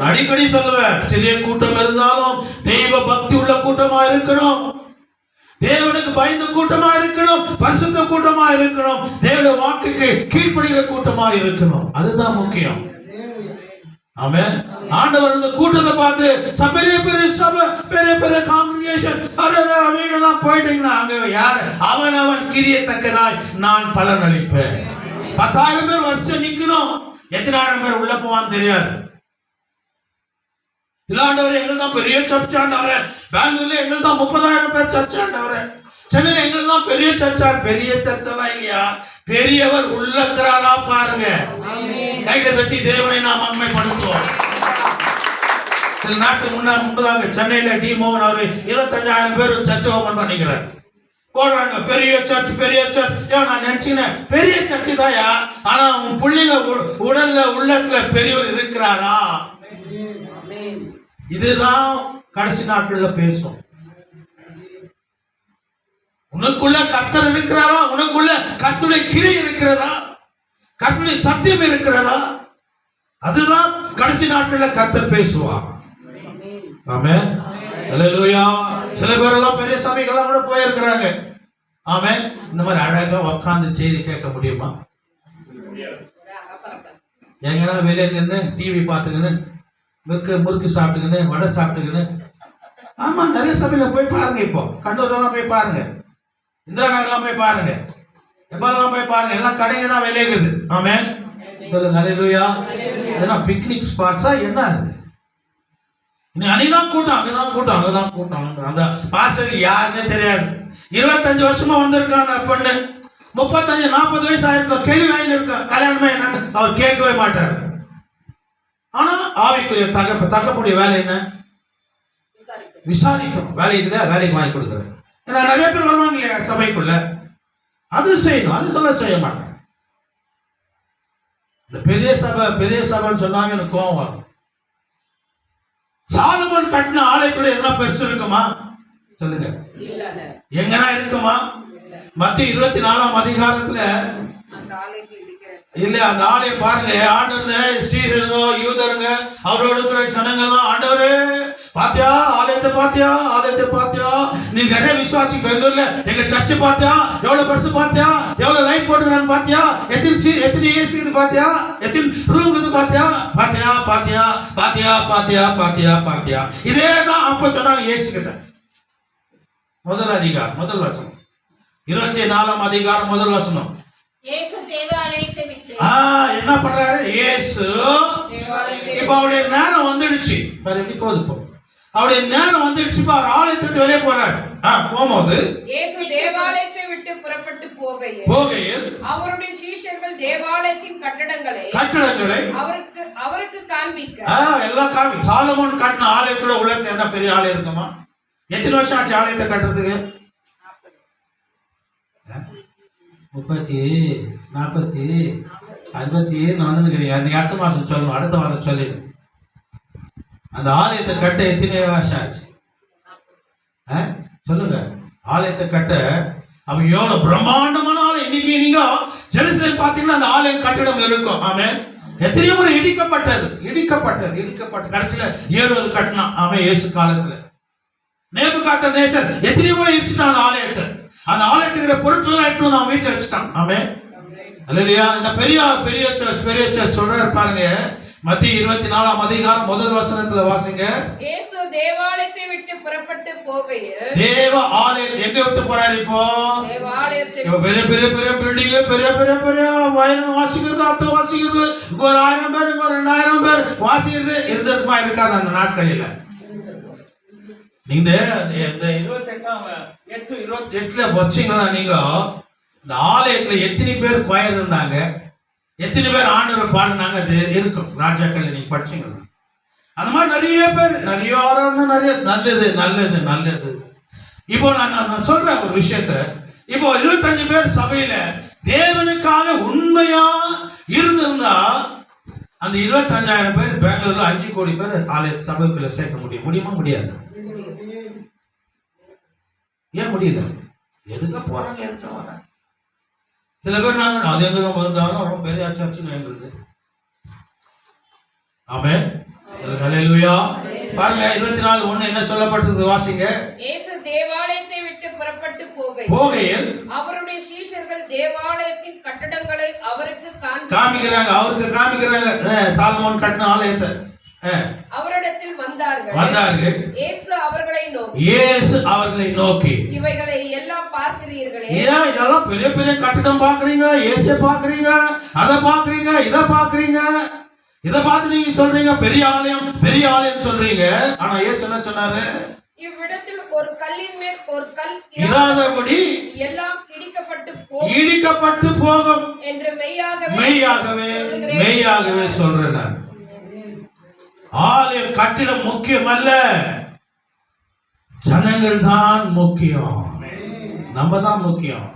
அடிக்கடி சொல்லுவேன், சிறிய கூட்டம் இருந்தாலும் தெய்வ பக்தி உள்ள கூட்டமா இருக்கணும், தேவனுக்கு பயந்த கூட்டமா இருக்கணும், பரிசுத்த கூட்டமா இருக்கணும், தேவனுடைய வாக்குக்கு கீழ்ப்படுகிற கூட்டமா இருக்கணும். அதுதான் முக்கியம். ஆமென். ஆண்டவர் இந்த கூட்டத்தை பார்த்து பெரிய பெரிய சபை, பெரிய பெரிய காங்கிரிகேஷன் வீடெல்லாம் போயிட்டீங்கன்னா அங்க யார் அவன் கிரியத்தக்கதாய் நான் பலன் அளிப்பேன். 10,000 பேர் வருஷம் நிக்கணும், எத்தனை ஆயிரம் பேர் உள்ள போவான்னு தெரியாது. இல்லாண்டவரே எங்களுக்கு தான் பெரிய சர்ச் ஆண்டவரே, பெங்களூர்ல எங்களுக்கு தான் 30,000 பேர் சர்ச் ஆண்டவரே, சென்னையில எங்களுக்கு தான் பெரிய சர்ச்சா. பெரிய சர்ச்செல்லாம் இல்லையா, பெரியவர் உள்ளக்கிறாரா பாருங்க. கையில தட்டி தேவனை நாம் மகிமைப்படுத்துவோம். சில நாட்டுக்கு முன்பதாக சென்னையில டி மோகன் அவரு 25,000 பேர் சர்ச்சை ஓபன் பண்ணிக்கிறார். போடுறாங்க பெரிய சர்ச் பெரிய சர்ச். நான் நினைச்சுக்கிறேன் பெரிய சர்ச்சு தாயா, ஆனா உன் பிள்ளைங்க உடல்ல உள்ளத்துல பெரியவர் இருக்கிறாரா? இதுதான் கடைசி நாட்கள்ல பேசும். உனக்குள்ள கர்த்தர் இருக்கிறாரா? உனக்குள்ள கர்த்தருடைய கிரி இருக்கிறதா? கர்த்தருடைய சத்தியம் இருக்கிறதா? அதுதான் கடைசி நாட்கள்ல கர்த்தர் பேசுவா. ஆமென். அல்லேலூயா. சில பேர் எல்லாம் பெரிய சபைகள்லாம் கூட போயிருக்கிறாங்க. ஆமென். இந்த மாதிரி அழகா உட்கார்ந்து செய்தி கேட்க முடியுமா? எங்கன்னா வெளியே நின்று டிவி பார்த்துக்கின்னு முறுக்கு சாப்பிட்டுக்கின்னு வடை சாப்பிட்டுக்கின்னு. ஆமா, நிறைய சபையில போய் பாருங்க. இப்போ கண்ணூர்லாம் போய் பாருங்க, இந்திரா நகர்லாம் போய் பாருங்க, எப்பெல்லாம் போய் பாருங்க, எல்லாம் கடைங்க தான் வெளியேக்குது. ஆமென். சொல்லுங்க அல்லேலூயா. இதெல்லாம் பிக்னிக் ஸ்பாட்ஸா என்ன அது? அன்னைக்குதான் கூட்டம், அங்கதான் கூட்டம், அங்கதான் கூட்டம். அந்த பாஸ்டருக்கு யாருன்னே தெரியாது. 25 வருஷமா வந்திருக்கான் அந்த பொண்ணு. 35-40 வயசு ஆயிருக்கும். கேள்வி வாங்கி இருக்கா கல்யாணமே என்னன்னு அவர் கேட்கவே மாட்டார். ஆனா ஆவிக்குரிய தகக்கூடிய வேலை என்ன? விசாரிக்கணும். வேலைக்கு தான் வேலைக்கு வாங்கி கொடுக்குறேன். ஏன்னா நிறைய பேர் வருவாங்க இல்லையா சபைக்குள்ள, அது செய்யணும். அது செய்ய மாட்டேன். இந்த பெரிய சபைன்னு சொன்னாங்க எனக்கு கோவம் வரும். சாலமோன் கட்டின ஆலயத்துல எதனா பெருசு இருக்குமா? சொல்லுங்க, எங்கன்னா இருக்குமா? மத்திய 24ஆம் அதிகாரத்துல இல்ல அந்த ஆலயம் பாருங்க. ஆண்டவர் ஸ்ரீரங்கோ யூதருங்க அவரோட இருக்கிற ஜனங்கள்லாம், ஆண்டவரே பாத்தியா ஆலயத்தை, பாத்தியா ஆலயத்தை, பாத்தியா நீ நிறைய விசுவாசி பெங்களூர்ல எங்க சர்ச்சு பாத்தியா, எவ்வளவு பெருசு பாத்தியா, எவ்வளவு லைட் போட்டுக்கிறான்னு பாத்தியா, எத்தனை ஏசி பாத்தியா, எத்தனை ரூம் இருக்கு பாத்தியா, பாத்தியா பாத்தியா பாத்தியா பாத்தியா பாத்தியா பாத்தியா. இதேதான் அப்ப சொன்னாங்க இயேசு கிட்ட. முதல் வசனம் 24ஆம் அதிகாரம் முதல் வசனம். இயேசு தேவாலயத்தை விட்டு என்ன பண்றாரு இயேசு? இப்ப அவருடைய நேரம் வந்துடுச்சு. எப்படி போகுது இப்போ? அவருடைய நேரம் வந்துடுச்சு. அவர் ஆலயத்தை விட்டு வெளியே போறாரு. போகும்போது இயேசு தேவாலயத்தை விட்டு புறப்பட்டு போகையில் அவருடைய சீஷர்கள் தேவாலயத்தின் கட்டடங்களை அவருக்கு காண்பிக்க எல்லாம் காமி. சாலமோன் கட்டின ஆலயத்தோட உலகத்துல என்ன பெரிய ஆலயம் இருக்குமா? எத்தனை வருஷம் ஆச்சு ஆலயத்தை கட்டுறதுக்கு? 30, 40, 50 நான் அடுத்த மாசம் சொல்லணும், அடுத்த வாரம் சொல்லிடும். அந்த ஆலயத்தை கட்ட எத்தனை வருஷம் ஆச்சு சொல்லுங்க? ஆலயத்தை கட்ட அவன் எவ்வளவு பிரம்மாண்டமான ஆலயம். இன்னைக்கு நீங்க ஜெருசலேம் பாத்தீங்கன்னா அந்த ஆலயம் கட்டிடம் இருக்கும். ஆமென். எத்தனையோ முறை இடிக்கப்பட்டது கடைசியில ஏறுவது கட்டினான். ஆமென். இயேசு காலத்துல நேபுகாத்நேசர் எத்தனையோ முறை இடிச்சிட்டான் ஆலயத்தை. அந்த ஆலயத்துக்கு பொருட்கள் எடுத்து நான் வீட்டுல வச்சுட்டான். ஆமென். அல்லேலூயா. இந்த பெரிய சர்ச் சொல்றாரு பாருங்க. மத்திய 24ஆம் அதிகாரம் முதல் வசனத்துல வாசிங்க. இயேசு தேவாலயத்தை விட்டு புறப்பட்டு போகையில் தேவ ஆலயம் எங்க விட்டு போறாரு? இப்போ தேவாலயத்தை பெரிய பில்டிங், பெரிய வயலும் வாசிக்கிறது, அர்த்தம் வாசிக்கிறது, ஒரு 1000 பேர், ஒரு 2000 பேர் வாசிக்கிறது இருந்ததுமா இருக்காது அந்த நாட்களில். நீங்க இந்த 28 வச்சீங்கன்னா நீங்க இந்த ஆலயத்துல எத்தனை பேர் கொயர் இருந்தாங்க, எத்தனை பேர் ஆண்டவர் பாடினாங்க, அது இருக்கும் ராஜாக்கள் நீங்க படிச்சீங்கன்னா. அந்த மாதிரி நிறைய பேர் நிறைய ஆராதனை, நிறைய நல்லது. இப்போ நான் சொல்றேன் ஒரு விஷயத்த. இப்போ 25 பேர் சபையில தேவனுக்காக உண்மையா இருந்திருந்தா அந்த 25,000 பேர் பெங்களூர்ல 5 கோடி பேர் ஆலய சபைக்குள்ள சேர்க்க முடியுமா? முடியாது. ஏன் முடியல? எதுக்கு போறாங்க, எதுக்கு வராங்க? சில பேர் நாங்க அது எங்க வந்தாலும் ரொம்ப பெரிய சர்ச்சுன்னு எங்களுக்கு. ஆமென். அல்லேலூயா. பாருங்க 24:1 என்ன சொல்லப்பட்டது வாசிங்க. இயேசு தேவாலயத்தை விட்டு புறப்பட்டு போகையில் அவருடைய சீஷர்கள் தேவாலயத்தின் கட்டடங்களை அவருக்கு காமிக்கிறாங்க. சாலமோன் கட்டின ஆலயத்தை அவரிடத்தில் வந்தார்கள். இயேசு அவர்களை நோக்கி இவைகளை எல்லாம் பார்க்கிறீர்களே, இதெல்லாம் பெரிய கட்டிடம் பாக்குறீங்க, இயேசு பாக்குறீங்க, அதை பாக்குறீங்க, இதை பாக்குறீங்க, இதை பார்த்து நீங்க சொல்றீங்க பெரிய ஆலயம் சொல்றீங்க. ஆனா இயேசு என்ன சொன்னாரு? இவ்விடத்தில் ஒரு கல்லின் மேல் ஒரு கல் இராதபடி எல்லாம் இடிக்கப்பட்டு இடிக்கப்பட்டு போகும் என்று மெய்யாகவே சொல்றேன் நான். ஆலய கட்டிடம் முக்கியம் அல்ல, ஜனங்கள் தான் முக்கியம், நம்ம தான் முக்கியம்.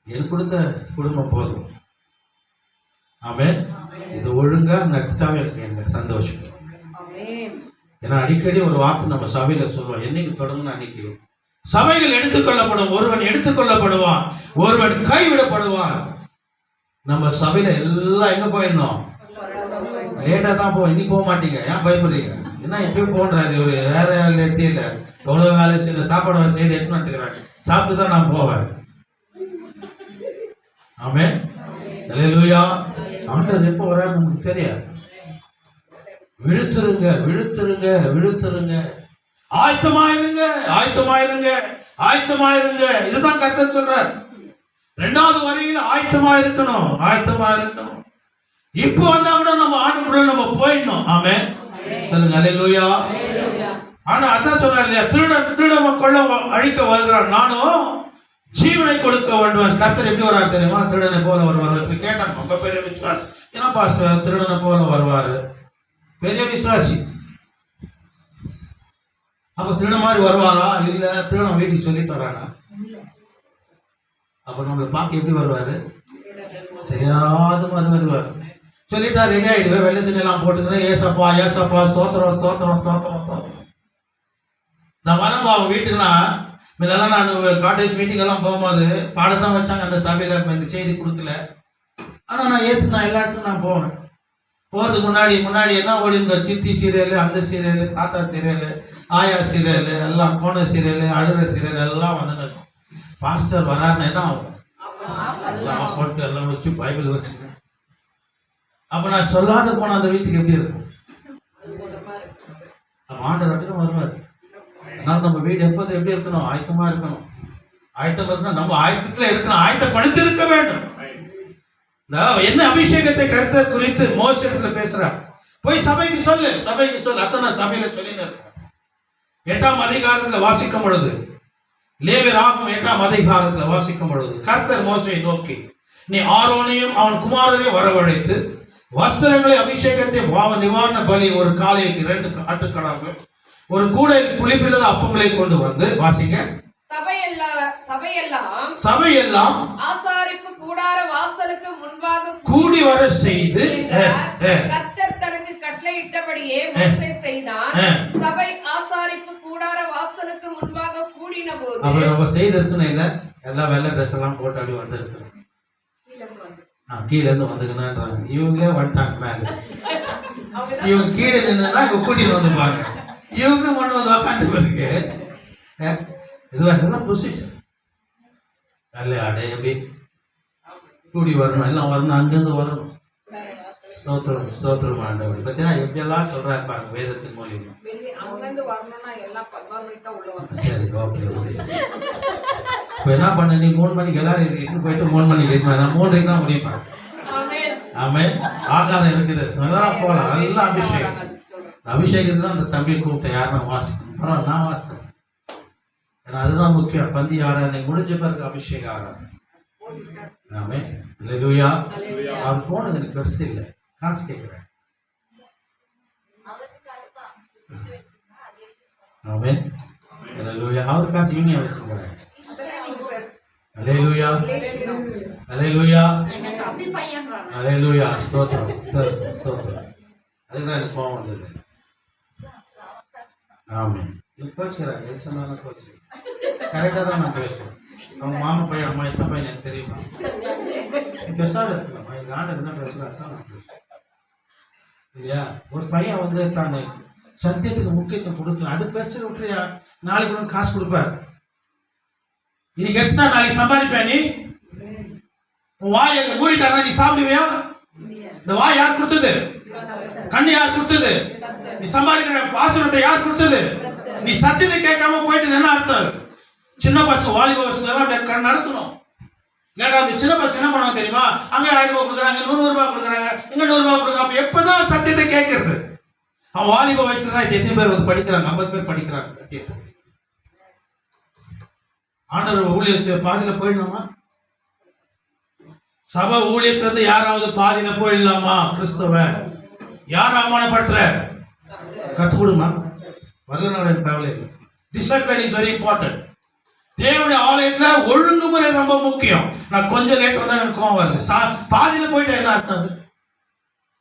எனக்கு கொடுத்த குடும்பம் போதும். ஆமென். இது ஒழுங்கா நடத்திட்டாவே எனக்கு சந்தோஷம். ஏன்னா அடிக்கடி ஒரு வார்த்தை நம்ம சபையில சொல்லுவோம், என்னைக்கு தொடங்கணும் அன்னைக்கு சபைகள் எடுத்துக்கொள்ளப்படும். ஒருவன் எடுத்துக்கொள்ளப்படுவான், ஒருவன் கைவிடப்படுவான். நம்ம சபையில எல்லாம் எங்க போயிடணும்? லேட்டா தான் போவோம். இன்னைக்கு போக மாட்டீங்க, ஏன் பயப்படுறீங்க? என்ன எப்பயும் போன்றாரு, ஒரு வேற வேலை எடுத்தே இல்லை, எவ்வளவு வேலை செய்யல, சாப்பாடு வேலை செய்து எடுத்துன்னு வந்துக்கிறாங்க, சாப்பிட்டு தான் நான் போவேன். ஆமென். அல்லேலூயா. ஆண்டவர் எப்போ வராரு நமக்கு தெரியாது. விழுத்துருங்க, விழுத்துருங்க, விழுத்துருங்க. ஆயத்தமாயிருங்க, ஆயத்தமாயிருங்க, ஆயத்தமாயிருங்க. இதுதான் கர்த்தர் சொல்றார். இரண்டாவது வரியில ஆயத்தமா இருக்கணும், ஆயத்தமா இருக்கணும். இப்போ வந்தா கூட நம்ம ஆண்டுக்குள்ள நம்ம போயிடணும். ஆமென். சொல்லுங்க அல்லேலூயா. ஆனா அதான் சொன்னார் இல்லையா, திருடன் கொள்ள அழிக்க வருகிறான், நானும் ஜீவனை கொடுக்க வேண்டுவன். கர்த்தர் எப்படி வராரு தெரியுமா? திருடனை போல வருவார். கேட்டான், ரொம்ப பெரிய விசுவாசி. ஏன்னா பாஸ்டர் திருடனை போல வருவாரு, பெரிய விசுவாசி. அப்ப திருட மாதிரி வருவாரா? இல்ல, திருடன் வீட்டுக்கு சொல்லிட்டு வரானா? அப்ப நம்மளை பார்க்க எப்படி வருவாரு? தெரியாத மாதிரி வருவார். சொல்லிட்டா ரெடி ஆயிடுவேன், வெள்ளை துணி எல்லாம் போட்டுக்கிறேன், ஏசப்பா ஏசப்பா தோத்திரம் தோத்திரம் தோத்திரம் தோத்திரம். நான் வரம்பா அவங்க வீட்டுக்குன்னா, இதெல்லாம் நான் காலேஜ் மீட்டிங் எல்லாம் போகும்போது பாடத்தான் வச்சாங்க அந்த சபையில, இந்த செய்தி கொடுக்கல. ஆனா நான் நான் எல்லா இடத்துக்கும் நான் போவேன். போகிறதுக்கு முன்னாடி என்ன ஓடி இருந்த சித்தி சீரியல், அந்த சீரியல், தாத்தா சீரியல், ஆயா சீரியல், எல்லாம் போன சீரியல், அழுகிற சீரியல் எல்லாம் வந்து பாஸ்டர் வராருன்னு என்ன ஆகும்? எல்லாம் போட்டு எல்லாம் வச்சு பைபிள் வச்சுக்கேன். அப்ப நான் சொல்லாத போன அந்த வீட்டுக்கு எப்படி இருக்கும்? அப்ப ஆண்டவர் அப்படிதான் வருவார். அதனால நம்ம வீடு எப்போது எப்படி இருக்கணும்? ஆயத்தமா இருக்கணும். ஆயத்தம் இருக்கணும், நம்ம ஆயத்தத்துல இருக்கணும், ஆயத்தப்படுத்தி இருக்க வேண்டும். என்ன அபிஷேகத்தை கருத்தை குறித்து மோசத்துல பேசுறார். போய் சபைக்கு சொல்லு, சபைக்கு சொல்லு. அத்தனை சபையில சொல்லி இருக்கிறார். 8ஆம் அதிகாரத்துல வாசிக்கும் பொழுது, லேவியராகமம் 8ஆம் அதிகாரத்துல வாசிக்கும் பொழுது, கர்த்தர் மோசையை நோக்கி, நீ ஆரோனையும் அவன் குமாரனையும் வரவழைத்து வஸ்திரங்களை, அபிஷேகத்தை, பாவ நிவாரண பலி, ஒரு காலை 2 ஆட்டுக்கடாக்கள், ஒரு கூடையில் புளிப்பில்லாத அப்பங்களை கொண்டு வந்து, வாசிங்க. சபையெல்லாம் ஆசாரிப்பு கூடார வாசலுக்கு முன்பாக கூடி வர செய்து, கர்த்தர் தனக்கு கட்டளையிட்டபடியே மோசே செய்தான். சபை ஆசாரிப்பு கூடார வாசலுக்கு முன்பாக கூடின போது, அப்ப நம்ம செய்திருக்கணும் இல்ல, எல்லாம் வெள்ளை ட்ரெஸ் எல்லாம் போட்டு அப்படி வந்திருக்கணும். கீழே இருந்து வந்துக்கணும்ன்றாங்க. இவங்களே வந்துட்டாங்க மேல. இவங்க கீழே நின்றுதான் இவங்க கூட்டிட்டு வந்துருப்பாங்க. இவங்க மண்ணு வந்து உக்காந்து இருக்கு. இதுதான் பொசிஷன். நல்ல அடைய எப்படி கூடி வரணும், எல்லாம் வரணும், அங்கிருந்து வரணும். ஸ்தோத்திரம் ஸ்தோத்திரம் ஆண்டவர். பார்த்தீங்கன்னா எப்படியெல்லாம் சொல்றாரு பாருங்க வேதத்தின் மூலியமா. சரி, ஓகே. இப்போ என்ன பண்ண, நீ 3 மணிக்கு எல்லாரும் போயிட்டு 3 மணிக்கு இருக்கணும். 3க்கு தான் முடியுமா? ஆமென். ஆகாதம் இருக்குது, நல்லா போகலாம். நல்லா அபிஷேகம். அபிஷேகத்தை தான் அந்த தம்பியை கூப்பிட்டேன். யாரும் வாசிக்கணும், பரவாயில்ல, நான் வாசித்தேன். ஏன்னா அதுதான் முக்கியம். பந்தி ஆராதனை முடிஞ்ச பிறகு அபிஷேக ஆராதனை. ஆமென். அல்லேலூயா. அவர் போனது எனக்கு பெருசு இல்லை, காசு கேட்கிறேன். ஆமென். அல்லேலூயா. அவர் காசு யூனியா வச்சுக்கிறேன். அல்லேலூயா. அல்லேலூயா. அல்லேலூயா. ஸ்தோத்திரம் ஸ்தோத்திரம். அதுதான் எனக்கு கோபம் வந்தது. ஆமென். கோச்சுக்கிறாங்க, எது சொன்னாலும் கோச்சு. கரெக்டாக தான் நான் பேசுவேன். அவங்க மாமா பையன், அம்மா எத்தனை பையன் எனக்கு தெரியுமா? பேசாத இருக்கலாமா? எங்கள் ஆண்டர் என்ன பேசுகிறா தான் நான் பேசுவேன் இல்லையா? ஒரு பையன் வந்து தான் சத்தியத்துக்கு முக்கியத்துவம் கொடுக்கல, அது பேசுற விட்டுறியா? நாளைக்கு வந்து காசு கொடுப்பார். இன்னைக்கு எடுத்துனா நாளைக்கு சம்பாதிப்பேன். நீ உன் வாயை மூடிட்டாங்க, நீ சாப்பிடுவியா? இந்த வாய் யார் கொடுத்தது? கண்ணு யார் கொடுத்தது? நீ சம்பாதிக்கிற ஆசீர்வாதத்தை யார் கொடுத்தது? நீ சத்தியத்தை கேட்காம போயிட்டு என்ன அர்த்தம்? சின்ன பசங்க, வாலிப பசங்க எல்லாம் நடத்தணும். ஏன்னா அந்த சின்ன பசங்க என்ன பண்ணுவாங்க தெரியுமா? அங்கே 1000 ரூபாய் கொடுக்குறாங்க, 100 ரூபாய் கொடுக்குறாங்க, இங்க 100 ரூபாய் கொடுக்குறாங்க. அப்ப எப்பதான் சத்தியத்தை கேட்கறது? அவன் வாலிப வயசுல தான் எத்தனை பேர் வந்து படிக்கிறாங்க? 50 பேர் படிக்கிறாங்க சத்தியத்தை. ஆண்டவர் ஊழியர் பாதியில போயிடலாமா? சபை ஊழியத்துல இருந்து யாராவது பாதியில போயிடலாமா? கிறிஸ்தவ யார் அவமானப்படுத்துற? கத்து கொடுமா, வரல கவலை இல்லை. Discipline is very important. தேவனுடைய ஆலயத்துல ஒழுங்குமுறை ரொம்ப முக்கியம். நான் கொஞ்சம் லேட் வந்தா எனக்கு கோவம் வருது. பாதியில போயிட்டு என்ன அர்த்தம்? அது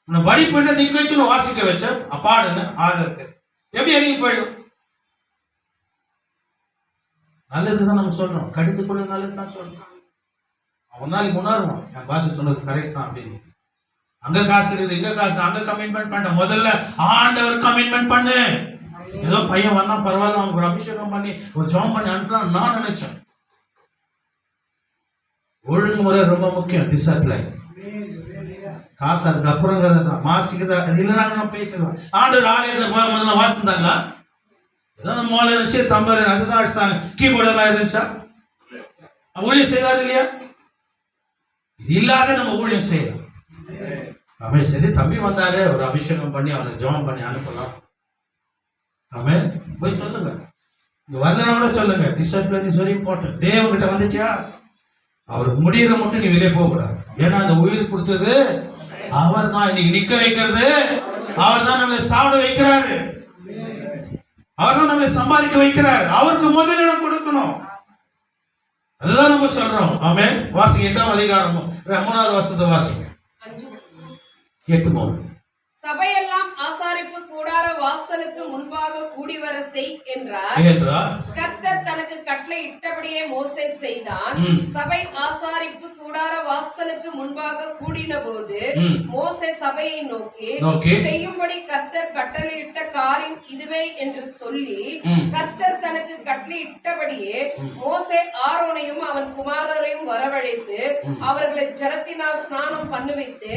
நான் படி போயிட்டு நிக்க வச்சு வாசிக்க வச்சேன் அப்பாடுன்னு ஆதரத்து எப்படி இறங்கி போயிடும்? நல்லதுதான் நம்ம சொல்றோம், கடிந்து கொள்ள நல்லதுதான் சொல்றோம். ஒரு நாளைக்கு உணர்வோம் என் பாஷை சொன்னது கரெக்ட் தான் அப்படின்னு. அங்க காசு இருக்குது, இங்க காசு, அங்க கமிட்மெண்ட் பண்ண. முதல்ல ஆண்டவர் கமிட்மெண்ட் பண்ணு. ஏதோ பையன் வந்தா பரவாயில்ல, அவனுக்கு ஒரு அபிஷேகம் பண்ணி ஒரு ஜெபம் பண்ணி அனுப்பலாம் நான் நினைச்சேன். ஒழுங்குமுறை ரொம்ப முக்கியம். டிசிப்ளின் காசு அதுக்கப்புறம் தான் மாசிக்குதா, அது இல்லைன்னா நான் பேசிடுவேன். ஆண்டவர் ஆலயத்தில் முதல்ல வாசிந்தாங்களா? ஏதோ மோல இருந்துச்சு, தம்பர் அதுதான் அடிச்சாங்க, கீபோர்டு எல்லாம் இருந்துச்சா? ஊழியம் செய்தார் இல்லையா? இது இல்லாத நம்ம ஊழியம் செய்யலாம். அவன் சரி தம்பி வந்தாரு, ஒரு அபிஷேகம் பண்ணி அவனை ஜெபம் பண்ணி அனுப்பலாம். அவன் போய் சொல்லுங்க, இங்க வரலன்னா கூட சொல்லுங்க. Discipline is very important. தேவன்கிட்ட வந்துட்டியா, அவர் முடிகிற மட்டும் நீ வெளியே போக கூடாது. ஏன்னா அந்த உயிர் கொடுத்தது அவர் தான், இன்னைக்கு நிக்க வைக்கிறது அவர் தான், நம்மளை சாப்பிட வைக்கிறாரு, அவர் தான் நம்மளை சம்பாதிக்க வைக்கிறார். அவருக்கு முதலிடம் கொடுக்கணும். அதுதான் நம்ம சொல்றோம். ஆமென். வாசிங்க 8ஆம் அதிகாரம் 3வது வசனத்தை வாசிங்க. 8:3. சபையெல்லாம் ஆசாரிப்பு கூடார வாசலுக்கு முன்பாக கூடி வர செய் என்றார். கர்த்தர் தனக்கு கட்டளை இட்டபடியே மோசே செய்தான். சபை ஆசாரிப்பு கூடார வாசலுக்கு முன்பாக கூடின போது மோசே சபையை நோக்கி செய்யும்படி கர்த்தர் கட்டளையிட்ட காரியம் இதுவே என்று சொல்லி, கர்த்தர் தனக்கு கட்டளை இட்டபடியே மோசே ஆரோனையும் அவன் குமாரரையும் வரவழைத்து அவர்களை ஜலத்தினால் ஸ்நானம் பண்ணுவித்து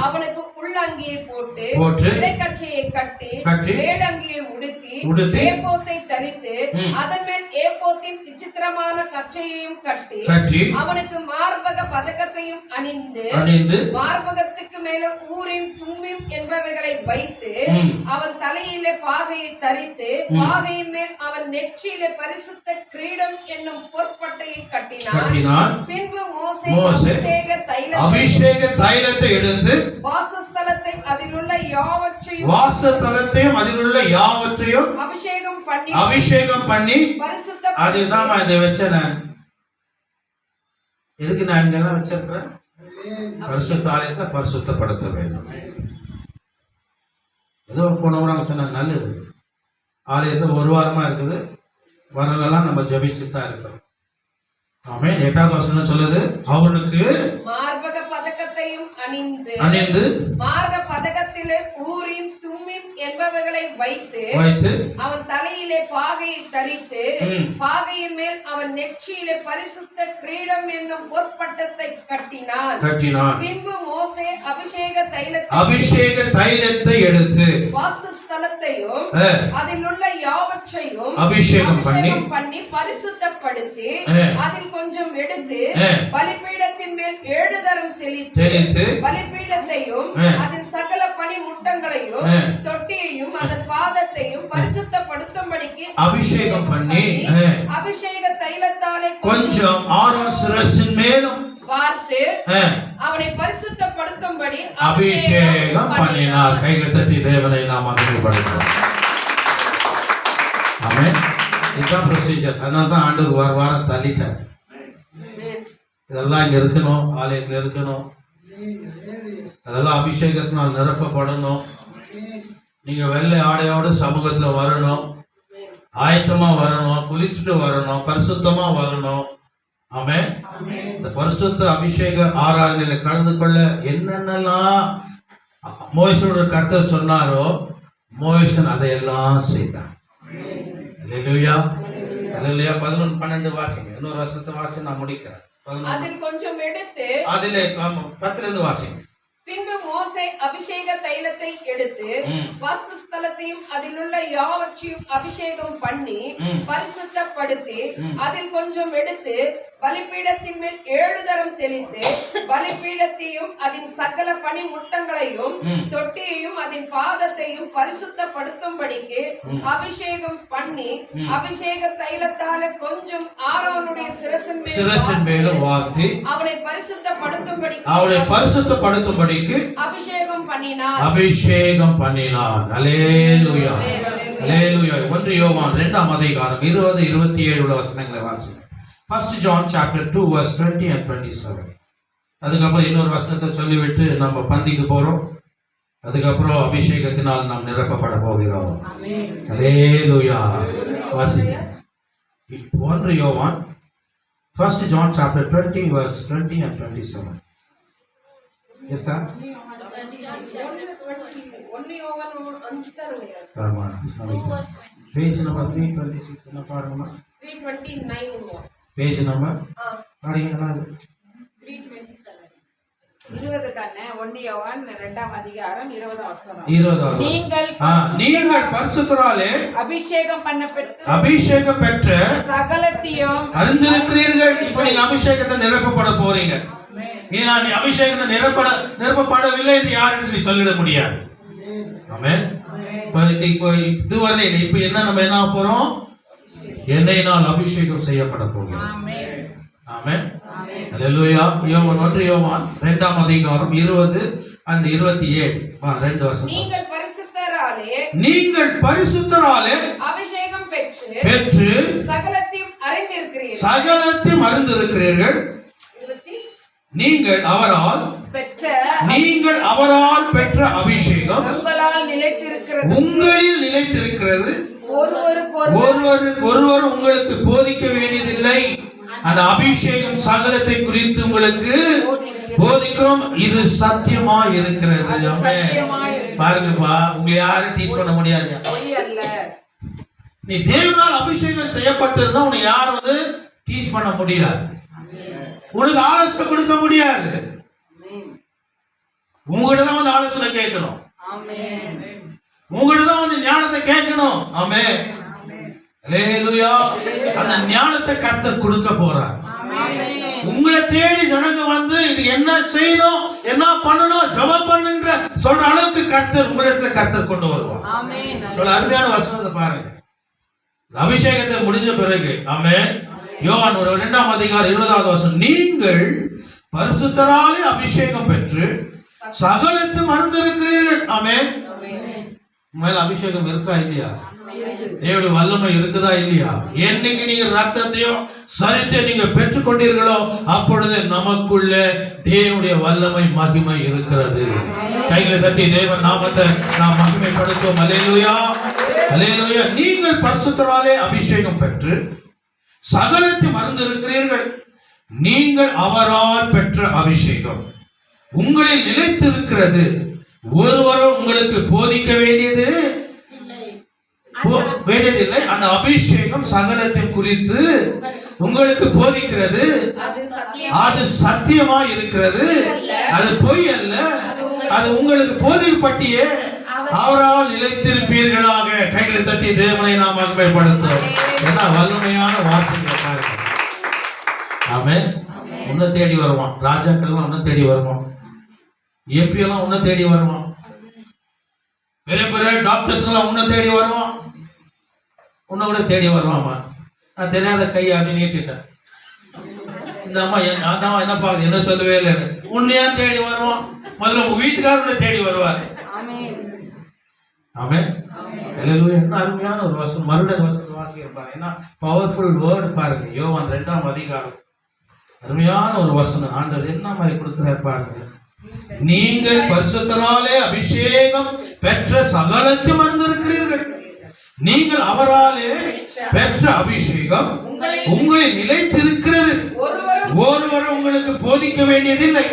அவனுக்கு உள்ளங்கியை போட்டு இடைக்கச்சையை கட்டி மேலங்கியை உடுத்தி ஏபோத்தை தரித்து அதன் மேல் ஏபோத்தின் விசித்திரமான கச்சையையும் கட்டி அவனுக்கு மார்பக பதக்கத்தையும் அணிந்து மார்பகத்துக்கு மேல ஊரின் தும்மிம் என்பவைகளை வைத்து அவன் தலையிலே பாகையை தரித்து பாகையின் மேல் அவன் நெற்றியிலே பரிசுத்த கிரீடம் என்னும் பொற்பட்டையை கட்டினான். பின்பு மோசே அபிஷேக தைலத்தை எடுத்து வாசஸ்தலத்தை அதிலுள்ள யாவற்றையும் அபிஷேகம் பண்ணி அதுதான் இதை வச்சேன். நான் எதுக்கு நான் இங்கெல்லாம் வச்சிருக்கிறேன்? பரிசுத்த ஆலயத்தை பரிசுத்தப்படுத்த வேண்டும். ஏதோ போனவங்க சொன்ன நல்லது. ஆலயத்தை 1 வாரமா இருக்குது, வரலாம் நம்ம ஜபிச்சுட்டு தான் இருக்கோம். ஆமென். 8வது வசனம் சொல்லுது, அவனுக்கு மார்பக பதக்கத்தையும் அணிந்து மார்பக பதக்கத்திலே ஊரின் தும்மிம் என்பவைகளை வைத்து அவன் தலையிலே பாகையை தரித்து பாகையின் மேல் அவன் நெற்றியிலே பரிசுத்த கிரீடம் என்னும் பொற்பட்டத்தை கட்டினான். பின்பு மோசே அபிஷேக தைலத்தை எடுத்து வாஸ்துஸ்தலத்தையும் அதில் உள்ள யாவற்றையும் அபிஷேகம் பண்ணி பரிசுத்தப்படுத்தி அதில் கொஞ்சம் எடுத்து பலிபீடத்தின் மேல் 7 தரம் தெளித்து பலிபீடத்தையும் அதன் சகல பனி முட்டங்களையும் தொட்டியையும் அதன் பாதத்தையும் பரிசுத்தப்படுத்தும்படிக்கு அபிஷேகம் பண்ணி அபிஷேக தைலத்தாலே கொஞ்சம் ஆரோன் சிரசின் மேலும் வார்த்து அவனை பரிசுத்தப்படுத்தும்படி அபிஷேகம் பண்ணினார். கைகளை தட்டி தேவனை நாம் மகிமைப்படுத்துவோம். ஆமென். இதுதான் ப்ரொசீஜர். அதனால தான் ஆண்டவர் வாரம் தள்ளிட்டார். இதெல்லாம் இங்க இருக்கணும், ஆலயத்தில் இருக்கணும், அதெல்லாம் அபிஷேகத்தினால் நிரப்பப்படணும். நீங்க வெள்ளை ஆடையோடு சமூகத்துல வரணும், ஆயத்தமா வரணும், குளிச்சுட்டு வரணும், பரிசுத்தமா வரணும். ஆமென். இந்த பரிசுத்த அபிஷேக ஆராதனையில கலந்து கொள்ள என்னென்னலாம் மோசேயோட கர்த்தர் சொன்னாரோ மோசே அதையெல்லாம் செய்தார். அல்லேலூயா, அல்லேலூயா. 11, 12 வாசிங்க. இன்னொரு வசனத்தை வாசி நான் முடிக்கிறேன். அதில் கொஞ்சம் எடுத்து அதிலே 10 வாசிங்க. பின்பு பின்பு மோசே அபிஷேக தைலத்தை எடுத்து வாஸ்துஸ்தலத்தையும் அதில் உள்ள யாவற்றையும் அபிஷேகம் பண்ணி பரிசுத்தப்படுத்தி அதில் கொஞ்சம் எடுத்து பலிபீடத்தின் மேல் 7 தரம் தெளித்து பலிபீடத்தையும் அதன் சகல பனிமுட்டங்களையும் தொட்டியையும் அதன் பாதத்தையும் பரிசுத்தப்படுத்தும்படிக்கு அபிஷேகம் பண்ணி அபிஷேக தைலத்தால கொஞ்சம் ஆரோனுடைய சிரசின் மேல் வார்த்தை அவனை பரிசுத்தப்படுத்தும்படிக்கு அபிஷேகம் பண்ணினார். அல்லேலூயா, அல்லேலூயா. 1 யோவான் 2ஆம் அதிகாரம் 20-27 உள்ள வசனங்களை வாசிங்க. 1 John chapter 2 verse 20 and 27. அதுக்கப்புறம் இன்னொரு வசனத்தை சொல்லிவிட்டு நம்ம பந்திக்கு போறோம். அதுக்கப்புறம் அபிஷேகத்தினால் நாம் நிரப்பப்பட போகிறோம். அல்லேலூயா. வாசிங்க. 1 யோவான் 1 John chapter 20 verse 20 and 27. இருக்கா? பேஜ் நம்பர் 326 என்ன பாருங்க. 329 பேஜ் நம்பர் பாருங்க. 20 தானே. 1 யோவான் 2ஆம் அதிகாரம் 20ஆம் வசனம். 20ஆம் நீங்கள் பரிசுத்தராலே அபிஷேகம் பெற்ற சகலத்தையும் அறிந்திருக்கிறீர்கள். இப்போ நீங்க அபிஷேகத்தை நிரப்பப்பட போறீங்க. நீ அபிஷேகத்தை நிரப்பப்படவில்லை என்று யாருக்கு சொல்லிட முடியாது. ஆமென். இப்போ இதுவரை இப்போ நம்ம என்ன போறோம்? எண்ணெயினால் அபிஷேகம் செய்யப்பட போகிறோம். ஆமென். அல்லேலூயா. யோவான் 1 யோவான் 2ஆம் அதிகாரம் 20 and 27 ரெண்டு வசனம். நீங்கள் பரிசுத்தராலே அபிஷேகம் பெற்று சகலத்தையும் அறிந்திருக்கிறீர்கள். நீங்கள் அவரால் பெற்ற அபிஷேகம் உங்களில் நிலைத்திருக்கிறது. ஒருவர் உங்களுக்கு போதிக்க வேண்டியதில்லை. அந்த அபிஷேகம் சகலத்தை குறித்து உங்களுக்கு போதிக்கும். இது சத்தியமா இருக்கிறது. பாருங்கப்பா, உங்க யாரும் டீச் பண்ண முடியாது. நீ தேவனால் அபிஷேகம் செய்யப்பட்டிருந்தா உன்னை யாரும் டீச் பண்ண முடியாது. உனக்கு ஆலோசனை கொடுக்க முடியாது. உங்ககிட்ட தான் ஆலோசனை கேட்கணும். உங்ககிட்ட தான் ஞானத்தை கேட்கணும். ஆமென். அல்லேலூயா. அந்த ஞானத்தை கர்த்தர் கொடுக்க போறார். உங்களை தேடி ஜனங்க இது என்ன செய்யணும், என்ன பண்ணணும், ஜெபம் பண்ணுங்க சொல்ற அளவுக்கு கர்த்தர் கொண்டு வருவார். அருமையான வசனத்தை பாருங்க. அபிஷேகத்தை முடிஞ்ச பிறகு ஆமென். யோவான் 2ஆம் அதிகாரம் 20வது வசனம். நீங்கள் பரிசுத்தராலே அபிஷேகம் பெற்று சகலத்தையும் அறிந்திருக்கிறீர்கள். ஆமென். மேல அபிஷேகம் இருக்கா இல்லையா? தேவனுடைய வல்லமை இருக்குதா இல்லையா? என்னைக்கு நீங்க ரத்தத்தையும் சரித்தை நீங்க பெற்றுக் கொண்டீர்களோ அப்பொழுது நமக்குள்ள தேவனுடைய வல்லமை மகிமை இருக்கிறது. கைகளை தட்டி தேவன் நாமத்தை நாம் மகிமைப்படுத்துவோம். அல்லேலூயா, அல்லேலூயா. நீங்கள் பரிசுத்தராலே அபிஷேகம் பெற்று சகலத்தையும் அறிந்திருக்கிறீர்கள். நீங்கள் அவரால் பெற்ற அபிஷேகம் உங்களில் நிலைத்திருக்கிறது. ஒருவரும் உங்களுக்கு போதிக்க வேண்டியதில்லை. அந்த அபிஷேகம் சகலத்தை குறித்து உங்களுக்கு போதிக்கிறது. அது சத்தியமா இருக்கிறது. அது பொய் அல்ல. அது உங்களுக்கு போதிக்கப்பட்டியே அவரால் நிலைத்திருப்பீர்களாக. கைகளை தட்டி தேவனை நாம் மகிமைப்படுத்துவோம். என்ன வல்லமையான வார்த்தைகளை பாருங்க. ஆமென். உன்னை தேடி வருவான். ராஜாக்கள் உன்னை தேடி வருவான். எம்பி எல்லாம் உன்னை தேடி வருவான். பெரிய பெரிய டாக்டர்ஸ் எல்லாம் உன்னை தேடி வருவான். உன்னை கூட தேடி வருவாமா? நான் தெரியாத கையை அப்படி நீட்டிட்டேன். இந்த அம்மா என்ன பாக்குது, என்ன சொல்லவே இல்லை. உன்னையா தேடி வருவான். முதல்ல உங்க வீட்டுக்காரனை தேடி வருவார். ஆமென். அல்லேலூயா. என்ன அருமையான ஒரு வசனம். மறுபடியும் வசனம் வாசிப்பாங்க. என்ன பவர்ஃபுல் வேர்ட் பாருங்க. யோவான் 2ஆம் அதிகாரம் அருமையான ஒரு வசனம். ஆண்டவர் என்ன மாதிரி கொடுக்கிறார் பாருங்க. நீங்கள் பரிசுத்தராலே அபிஷேகம் பெற்ற சகலத்தையும் அறிந்திருக்கிறீர்கள். நீங்கள் அவராலே பெற்ற அபிஷேகம் உங்களில் நிலைத்திருக்கிறது. ஒருவர் உங்களுக்கு போதிக்க வேண்டியதில்லை.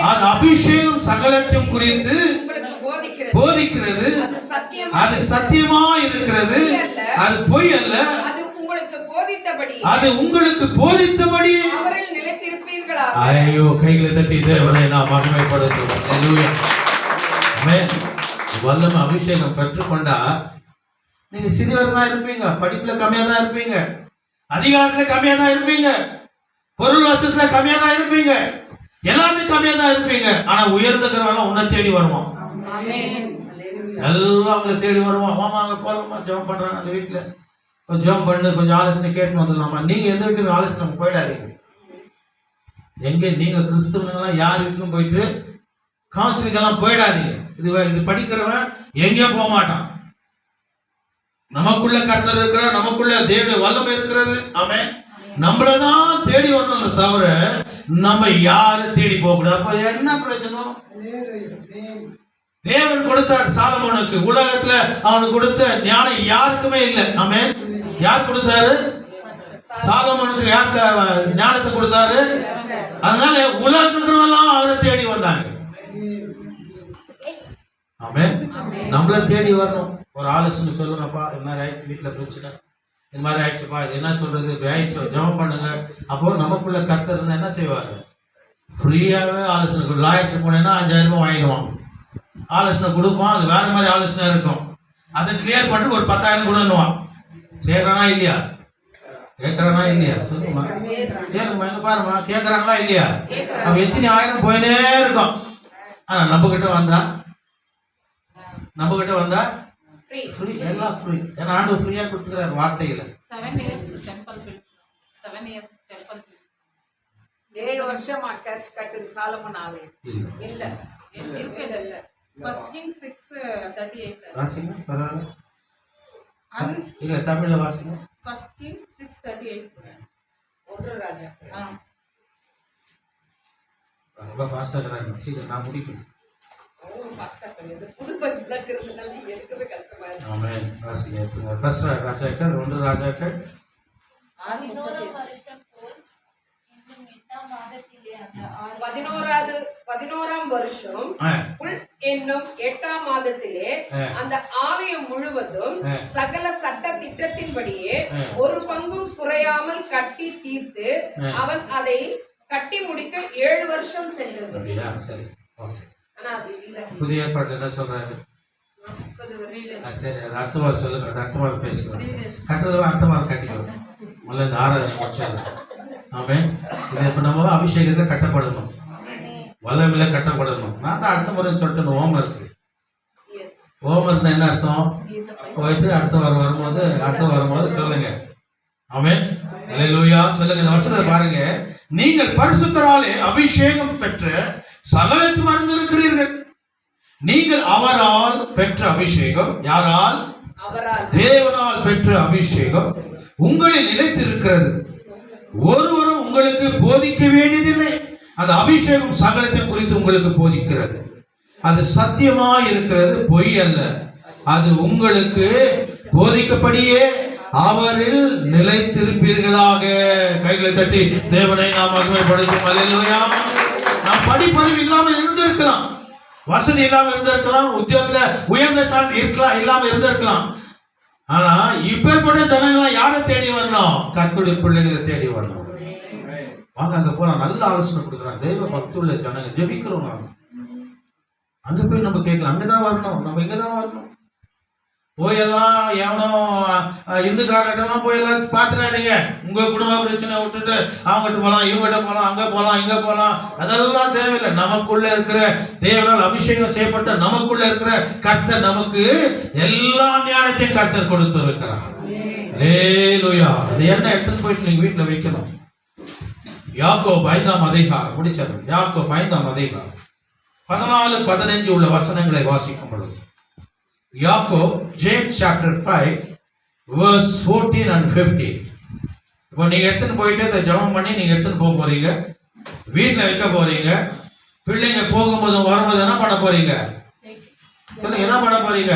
அது அபிஷேகம் சகலத்தையும் குறித்து போதிக்கிறது. அது சத்தியமா இருக்கிறது. அது பொய் அல்ல. அது உங்களுக்கு போதித்தபடி இருப்பீர்களாக. ஐயோ, கைகளை தட்டி தேவனை நாம் மகிமைப்படுத்துவோம். அல்லேலூயா. ஆமென். வல்லமை அபிஷேகம் பெற்றுக்கொண்டா நீங்க சிறியவர் தான் இருப்பீங்க, படிப்புல கம்மியா தான் இருப்பீங்க, அதிகாரத்துல கம்மியா தான் இருப்பீங்க, பொருள் வசத்துல கம்மியா தான் இருப்பீங்க, எல்லாத்தையும் கம்மியா தான் இருப்பீங்க. ஆனா உயர்ந்தக்கிறவெல்லாம் உன்னை தேடி வருவான். எல்லாம் உங்களை தேடி வருவான். மாமா அங்க போலாமா, ஜெபம் பண்றாங்க அந்த வீட்டுல, கொஞ்சம் ஜெபம் பண்ணு, கொஞ்சம் ஆலோசனை கேட்டு வந்துடலாமா. நீங்க எந்த வீட்டுக்கு ஆலோசனை போயிடாதீங்க. எங்க நீங்க கிறிஸ்தவங்கெல்லாம் யார் வீட்டுக்கும் போயிட்டு கவுன்சிலிங் எல்லாம் போயிடாதீங்க. இது படிக்கிறவன் எங்கேயும் போக மாட்டான். நமக்குள்ள கர்த்தர் இருக்கிற, நமக்குள்ள தேவனுடைய வல்லமை இருக்கிறது. ஆமென். நம்மளதான் தேடி வரணும் தவிர நம்ம யாரை தேடி போக கூடாது. அப்ப என்ன பிரயோஜனம்? தேவன் கொடுத்தார் சாலமோனுக்கு. உலகத்துல அவனுக்கு கொடுத்த ஞானம் யாருக்குமே இல்லை. ஆமென். யார் கொடுத்தாரு? சாலமோனுக்கு யார் ஞானத்தை கொடுத்தாரு? அதனால உலகத்துக்குலாம் அவரை தேடி வந்தாங்க. ஆமென். நம்மள தேடி வரணும். ஒரு ஆலோசனை சொல்லுங்கப்பா, என்ன ஆயிடுச்சு, வீட்டுல பிரச்சனை, இது மாதிரி ஆயிடுச்சுப்பா, இது என்ன சொல்றது, ஆயிடுச்சு, ஜெபம் பண்ணுங்க. அப்போ நமக்குள்ள கர்த்தர் இருந்தா என்ன செய்வாரு? ஃப்ரீயாவே ஆலோசனை. லாயருக்கு போனேன்னா 5000 ரூபாய் வாங்கிடுவான். ஆலோசனை கொடுப்பான், அது வேற மாதிரி ஆலோசனை இருக்கும். அதை கிளியர் பண்ணிட்டு ஒரு 10,000 கொடுன்னுவான். கேட்கறானா இல்லையா? கேட்கறானா இல்லையா? சொல்லுமா, கேட்குமா, எங்க பாருமா, கேட்கறாங்களா இல்லையா? அவன் எத்தனை ஆயிரம் போயினே இருக்கும். ஆனா நம்ம கிட்ட வந்தா ஃப்ரீ, எல்லாம் ஃப்ரீ. ஏன்னா ஆண்டவர் ஃப்ரீயா கொடுத்துக்கிறார் வார்த்தைகளை. 7 years temple built. 7 years temple built. 7 வருஷமா சர்ச் கட்டுது சாலமோன் ஆலயம். இல்ல இல்ல. First Kings 6:38. வாசிங்க, பரவாயில்ல. இல்ல தமிழ்ல வாசிங்க. First Kings 6:38. 1 ராஜா. ரொம்ப ஃபாஸ்டா இருக்கிறாங்க. சீக்கிரம் நான் முடிக்கணும். புது பதிப்பு இருக்கிறதுனால எடுக்கவே கஷ்டமா இருக்கு. ஆமென். வாசிங்க. ஃபர்ஸ்ட் ராஜாக்கள் 1 ராஜாக்கள் 11ஆம் வருஷம் என்னும் 8ஆம் மாதத்திலே அந்த ஆலயம் முழுவதும் சகல சட்ட திட்டத்தின்படியே ஒரு பங்கும் குறையாமல் கட்டி தீர்த்து அவன் அதை கட்டி முடிக்க 7 வருஷம் சென்றது. சரி, ஓகே. ஆனா அது இல்ல. புதிய ஏற்பாடு என்ன சொல்றாரு? சரி, அது அடுத்த வாரம் சொல்லுங்க. அது அடுத்த வாரம் பேசுகிறோம். கட்டுறதெல்லாம் அடுத்த வாரம் கட்டிக்கிறோம். முதல்ல இந்த ஆராதனை முடிச்சிடலாம். ஆமென். இது இப்ப நம்ம அபிஷேகத்தை கட்டப்படணும், வல்லமையில கட்டப்படணும். நான் தான் அடுத்த முறை சொல்லிட்டு ஓமம் இருக்கு. ஓமம் இருந்தா என்ன அர்த்தம்? போயிட்டு அடுத்த வாரம் வரும்போது சொல்லுங்க. ஆமென். அல்லேலூயா. சொல்லுங்க. இந்த வசனத்தை பாருங்க. நீங்கள் பரிசுத்தராலே அபிஷேகம் பெற்ற சகலத்தும் அறிந்திருக்கிறீர்கள். நீங்கள் அவரால் பெற்ற அபிஷேகம், யாரால்? தேவனால் பெற்ற அபிஷேகம் உங்களில் நிலைத்திருக்கிறது. ஒருவரும் உங்களுக்கு போதிக்க வேண்டியதில்லை. அந்த அபிஷேகம் சகலத்தை குறித்து உங்களுக்கு போதிக்கிறது. அது சத்தியமாய் இருக்கிறது, பொய் அல்ல. அது உங்களுக்கு போதிக்கப்படியே அவரில் நிலைத்திருப்பீர்களாக. கைகளை தட்டி தேவனை நாம் மகிமைப்படுத்தும். அல்லேலூயா. நாம் படிப்பறிவு இல்லாமல் இருந்திருக்கலாம், வசதி இல்லாமல் இருந்திருக்கலாம், உத்தியோகத்துல உயர்ந்த சார்ந்து இருக்கலாம், இல்லாம இருந்திருக்கலாம். ஆனா இப்பேற்பட்ட ஜனங்களாம் யாரை தேடி வரணும்? கர்த்தருடைய பிள்ளைகளை தேடி வரணும். வாங்க அங்க போலாம். நல்ல ஆலோசனை கொடுக்குறாங்க. தெய்வ பக்தி உள்ள ஜனங்க ஜெபிக்கிறோம். நாங்க அங்க போய் நம்ம கேட்கலாம். அங்கதான் வரணும், நம்ம இங்கதான் வரணும். போயெல்லாம் எவனோ இந்துக்காரட்டெல்லாம் போயெல்லாம் பார்த்துடாதீங்க. உங்க குடும்ப பிரச்சனை விட்டுட்டு அவங்ககிட்ட போகலாம், இவங்ககிட்ட போகலாம், அங்க போகலாம், இங்க போகலாம். அதெல்லாம் தேவையில்லை. நமக்குள்ள இருக்கிற தேவனால் அபிஷேகம் செய்யப்பட்ட நமக்குள்ள இருக்கிற கர்த்தர் நமக்கு எல்லா ஞானத்தையும் கர்த்தர் கொடுத்து இருக்கிறார். அல்லேலூயா. அது என்ன எடுத்துட்டு போயிட்டு நீங்க வீட்டுல வைக்கணும். யாக்கோபு 5ஆம் அதிகாரம் முடிச்சாரு. யாக்கோபு 5ஆம் அதிகாரம் 14-15 உள்ள வசனங்களை வாசிக்கும் பொழுது, Jacob, James chapter 5 verse 14 and 15. இப்போ நீங்க எடுத்துன்னு போயிட்டு இதை ஜெபம் பண்ணி நீங்க எடுத்துன்னு போக போறீங்க, வீட்டில் வைக்க போறீங்க. பிள்ளைங்க போகும்போது வரும்போது என்ன பண்ண போறீங்க? சொல்லுங்க, என்ன பண்ண போறீங்க?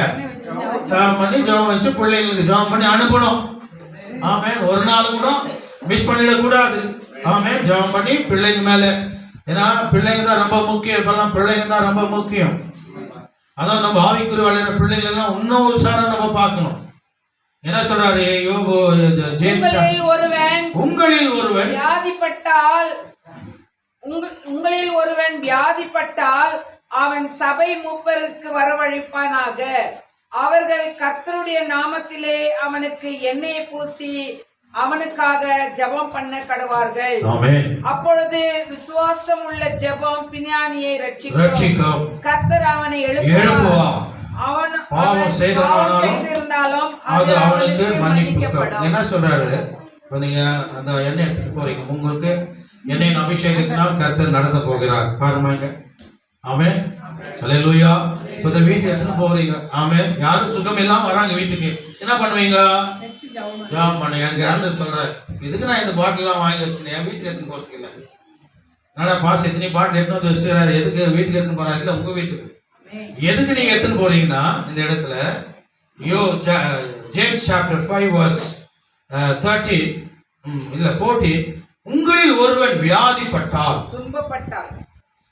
ஜெபம் பண்ணி ஜெபம் வச்சு பிள்ளைங்களுக்கு ஜெபம் பண்ணி அனுப்பணும். ஆமென். ஒரு நாள் கூட மிஸ் பண்ணிடக்கூடாது. ஆமென். ஜெபம் பண்ணி பிள்ளைங்க மேல, ஏன்னா பிள்ளைங்க தான் ரொம்ப முக்கியம். இப்பெல்லாம் பிள்ளைங்க தான் ரொம்ப முக்கியம். அதான் நம்ம ஆவிக்குரிய வளர பிள்ளைகள் எல்லாம் இன்னும் உற்சாரம் நம்ம பார்க்கணும். என்ன சொல்றாரு யோபு? உங்களில் ஒருவன் வியாதிப்பட்டால் உங்களில் ஒருவன் வியாதிப்பட்டால் அவன் சபை மூப்பருக்கு வரவழைப்பானாக. அவர்கள் கர்த்தருடைய நாமத்திலே அவனுக்கு எண்ணெயை பூசி அவனுக்காக ஜெபம் பண்ண கடவார்கள். அப்பொழுது விசுவாசம் உள்ள ஜெபம் பிணியானியை ரட்சிக்கும். கர்த்தர் அவனை எழுப்புவார். அவன் பாவம் செய்திருந்தாலும் அது அவனுக்கு மன்னிக்கப்படும். என்ன சொல்றாரு? நீங்க அந்த எண்ணெய் எடுத்துட்டு போறீங்க, உங்களுக்கு எண்ணெயின் அபிஷேகத்தினால் கர்த்தர் நடந்து போகிறார் பாருங்க. ஆமென், அல்லேலூயா. இப்ப வீட்டுக்கு எடுத்துட்டு போறீங்க, ஆமென். யாரும் சுகம் இல்லாம வராங்க வீட்டுக்கு, என்ன பண்ணுவீங்க? ஜெபம் பண்ணுங்க. எனக்கு யாரு சொல்ற, இதுக்கு நான் இந்த பாட்டில் எல்லாம் வாங்கி வச்சுனேன், என் வீட்டுக்கு எடுத்துன்னு போறதுக்கு இல்லை. என்னடா பாஸ் எத்தனை பாட்டில் எடுத்துன்னு வந்து வச்சுக்கிறாரு, எதுக்கு வீட்டுக்கு எடுத்துன்னு போறாரு? இல்லை, உங்க வீட்டுக்கு. எதுக்கு நீங்க எடுத்துன்னு போறீங்கன்னா இந்த இடத்துல ஜேம்ஸ் சாப்டர் 5 verse 30 இல்ல 40, உங்களில் ஒருவன் வியாதிப்பட்டால் துன்பப்பட்டால்.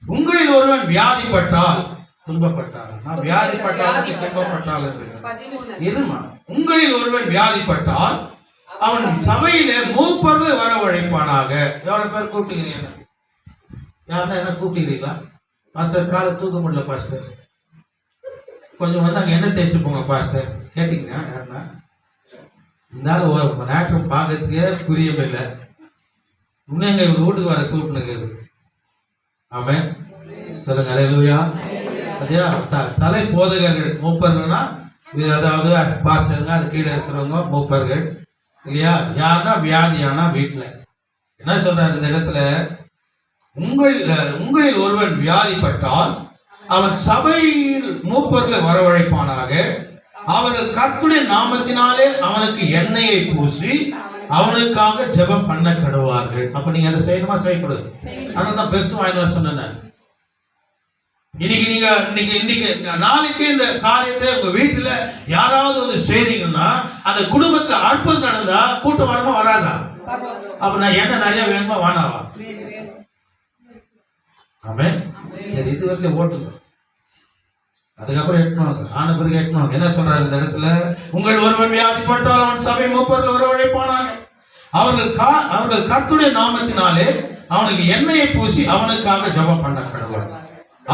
உங்களில் ஒருவன் வியாதிப்பட்டால் துன்பப்பட்டால். நான் வியாதிப்பட்டால் துன்பப்பட்டால் இருமா. உங்களில் ஒருவன் வியாதிப்பட்டால் அவன் சபையிலே மூப்பர்கள் வரவழைப்பானாக. எவ்வளவு பேர் கூப்பிட்டுக்கிறீங்க? யாருன்னா என்ன கூப்பிட்டுக்கிறீங்களா? பாஸ்டர் காலை தூக்க முடியல பாஸ்டர், கொஞ்சம் வந்து அங்கே என்ன தேய்ச்சி போங்க பாஸ்டர் கேட்டீங்கன்னா யாருன்னா? இருந்தாலும் ஒரு நேற்றம் பார்க்கறதுக்கே புரியவே இல்லை. இன்னும் எங்க இவர் வீட்டுக்கு வர கூப்பிட்டுங்க. ஆமென், சொல்லுங்க அல்லேலூயா. அதே தலை போதகர்கள் மூப்பர்கள்னா, அதாவது பாஸ்டருங்க, அது கீழே இருக்கிறவங்க மூப்பர்கள் இல்லையா? யாருன்னா வியாதியானா வீட்டுல. என்ன சொல்றாரு இந்த இடத்துல? உங்களில் ஒருவன் வியாதிப்பட்டால் அவன் சபையில் மூப்பர்களை வரவழைப்பானாக. அவர்கள் கர்த்தருடைய நாமத்தினாலே அவனுக்கு எண்ணெயை பூசி அவனுக்காக ஜெபம் பண்ண கடவார்கள். அப்ப நீங்க அதை செய்யணுமா செய்யக்கூடாது? அதனால்தான் பெருசு வாங்கினா சொன்னேன். இன்னைக்கு நாளைக்கு இந்த காரியத்தை உங்க வீட்டுல யாராவது வந்து செய்றீங்கன்னா அந்த குடும்பத்துல அற்புதம் நடந்தா கூட்டம் வரமா வராதா? அப்ப நான் என்ன நிறைய வேணுமா வானாவா? ஆமென். சரி, இது வரல ஓட்டுங்க, அதுக்கப்புறம் எட்டணும், ஆன பிறகு எட்டணும். என்ன சொல்றாரு இந்த இடத்துல? உங்கள் ஒருவன் வியாதிப்பட்டால் அவன் சபை மூப்பர்கள் வரவழைப்பானாங்க. அவர்கள் கர்த்தருடைய நாமத்தினாலே அவனுக்கு எண்ணெயை பூசி அவனுக்காக ஜெபம் பண்ண கடவுள்.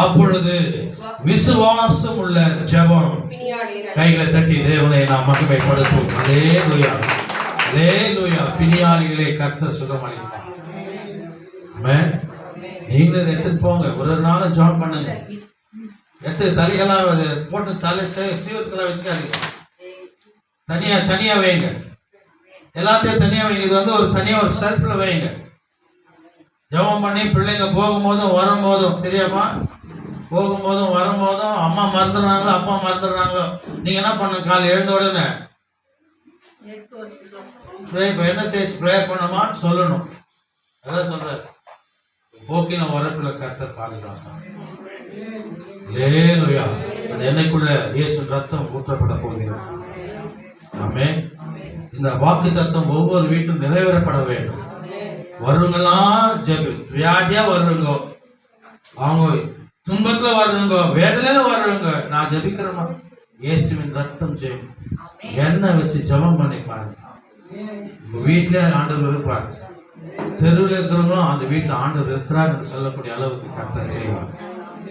அப்பொழுது விசுவாசம் உள்ள ஜெபம். கைகளை தட்டி தேவனை நாம் மகிமைப்படுத்துவோம். அல்லேலூயா, அல்லேலூயா. பிணியாளிகளை கர்த்தர் சுகமளிப்பார். ஆமென். நீங்களே இதை எடுத்துட்டு போங்க, ஒரு நாளும் ஜெபம் பண்ணுங்க. எடுத்து தலையெல்லாம் போட்டு தலை சீவத்தில் வச்சுக்காதீங்க, தனியா வைங்க. எல்லாத்தையும் தனியா வைங்க. இது வந்து ஒரு தனியா ஒரு செல்ஃப்ல வைங்க. ஜெபம் பண்ணி பிள்ளைங்க போகும்போதும் வரும்போதும், தெரியாமா? போகும்போதும் வரும்போதும் அம்மா மறந்துடுறாங்களோ அப்பா மறந்துடுறாங்களோ, நீங்க என்ன பண்ணுங்க? காலை எழுந்த உடனே என்ன தேய்ச்சி ப்ரேயர் பண்ணமான்னு சொல்லணும். அதான் சொல்றாரு, போக்கின வரப்புல கர்த்தர் பாதுகாப்பார். அல்லேலூயா. அந்த எண்ணெய்க்குள்ள இயேசு ரத்தம் ஊற்றப்பட போகிறது. ஆமென். இந்த வாக்கு தத்துவம் ஒவ்வொரு வீட்டிலும் நிறைவேறப்பட வேண்டும். வருவங்கெல்லாம் வியாதியா வருவங்க, அவங்க துன்பத்துல வருவங்க, வேதனையில வருவங்க, நான் ஜெபிக்கிறேமா, இயேசுவின் ரத்தம் செய்யும் எண்ணெய் வச்சு ஜெபம் பண்ணி பாருங்க. வீட்டிலே ஆண்டவர் இருப்பார். தெருவில் இருக்கிறவங்களும் அந்த வீட்டில் ஆண்டவர் இருக்கிறார் என்று சொல்லக்கூடிய அளவுக்கு கர்த்தர் செய்வார்.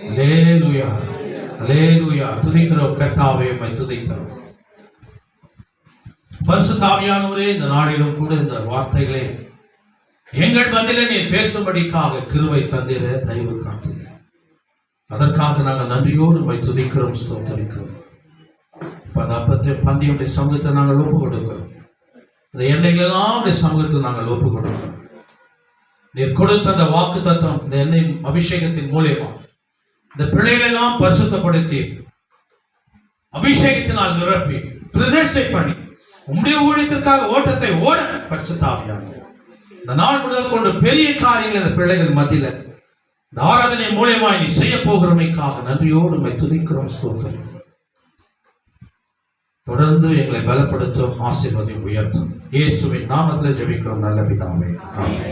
அல்லேலூயா, அல்லேலூயா. துதிக்கிறோம் கர்த்தாவே, உம்மை துதிக்கிறோம். பரிசுத்த ஆவியானவரே, இந்த நாளிலும் கூட இந்த வார்த்தைகளை எங்கள் மத்தியிலே நீர் பேசும்படிக்காக கிருபை தந்தீர, தயவு காட்டுங்க. அதற்காக நாங்கள் நன்றியோடு உம்மை துதிக்கிறோம், ஸ்தோத்திரிக்கிறோம். அந்த அப்பத்தை பந்தியுடைய சமூகத்தில் நாங்கள் ஒப்பு கொடுக்கிறோம். இந்த எண்ணெய்களெல்லாம் சமூகத்தில் நாங்கள் ஒப்பு கொடுக்கிறோம். நீர் கொடுத்த அந்த வாக்கு தத்துவம், இந்த எண்ணெய் அபிஷேகத்தின் மூலியமா இந்த பிள்ளைகளெல்லாம் பரிசுத்தப்படுத்தி அபிஷேகத்தினால் நிரப்பி பிரதிஷ்டை பண்ணி உம்முடைய ஊழியத்திற்காக ஓட்டத்தை ஓட பரிசுத்த ஆவியானவரே, இந்த நாள் முதல் கொண்டு பெரிய காரியங்கள் இந்த பிள்ளைகள் மத்தியில இந்த ஆராதனை மூலியமா நீ செய்ய போகிறமைக்காக நன்றியோடு உம்மை துதிக்கிறோம், ஸ்தோத்திரிக்கிறோம். தொடர்ந்து எங்களை பலப்படுத்தும், ஆசீர்வதியும், உயர்த்தும். இயேசுவின் நாமத்தில் ஜெபிக்கிறோம் நல்ல பிதாவே, ஆமென்.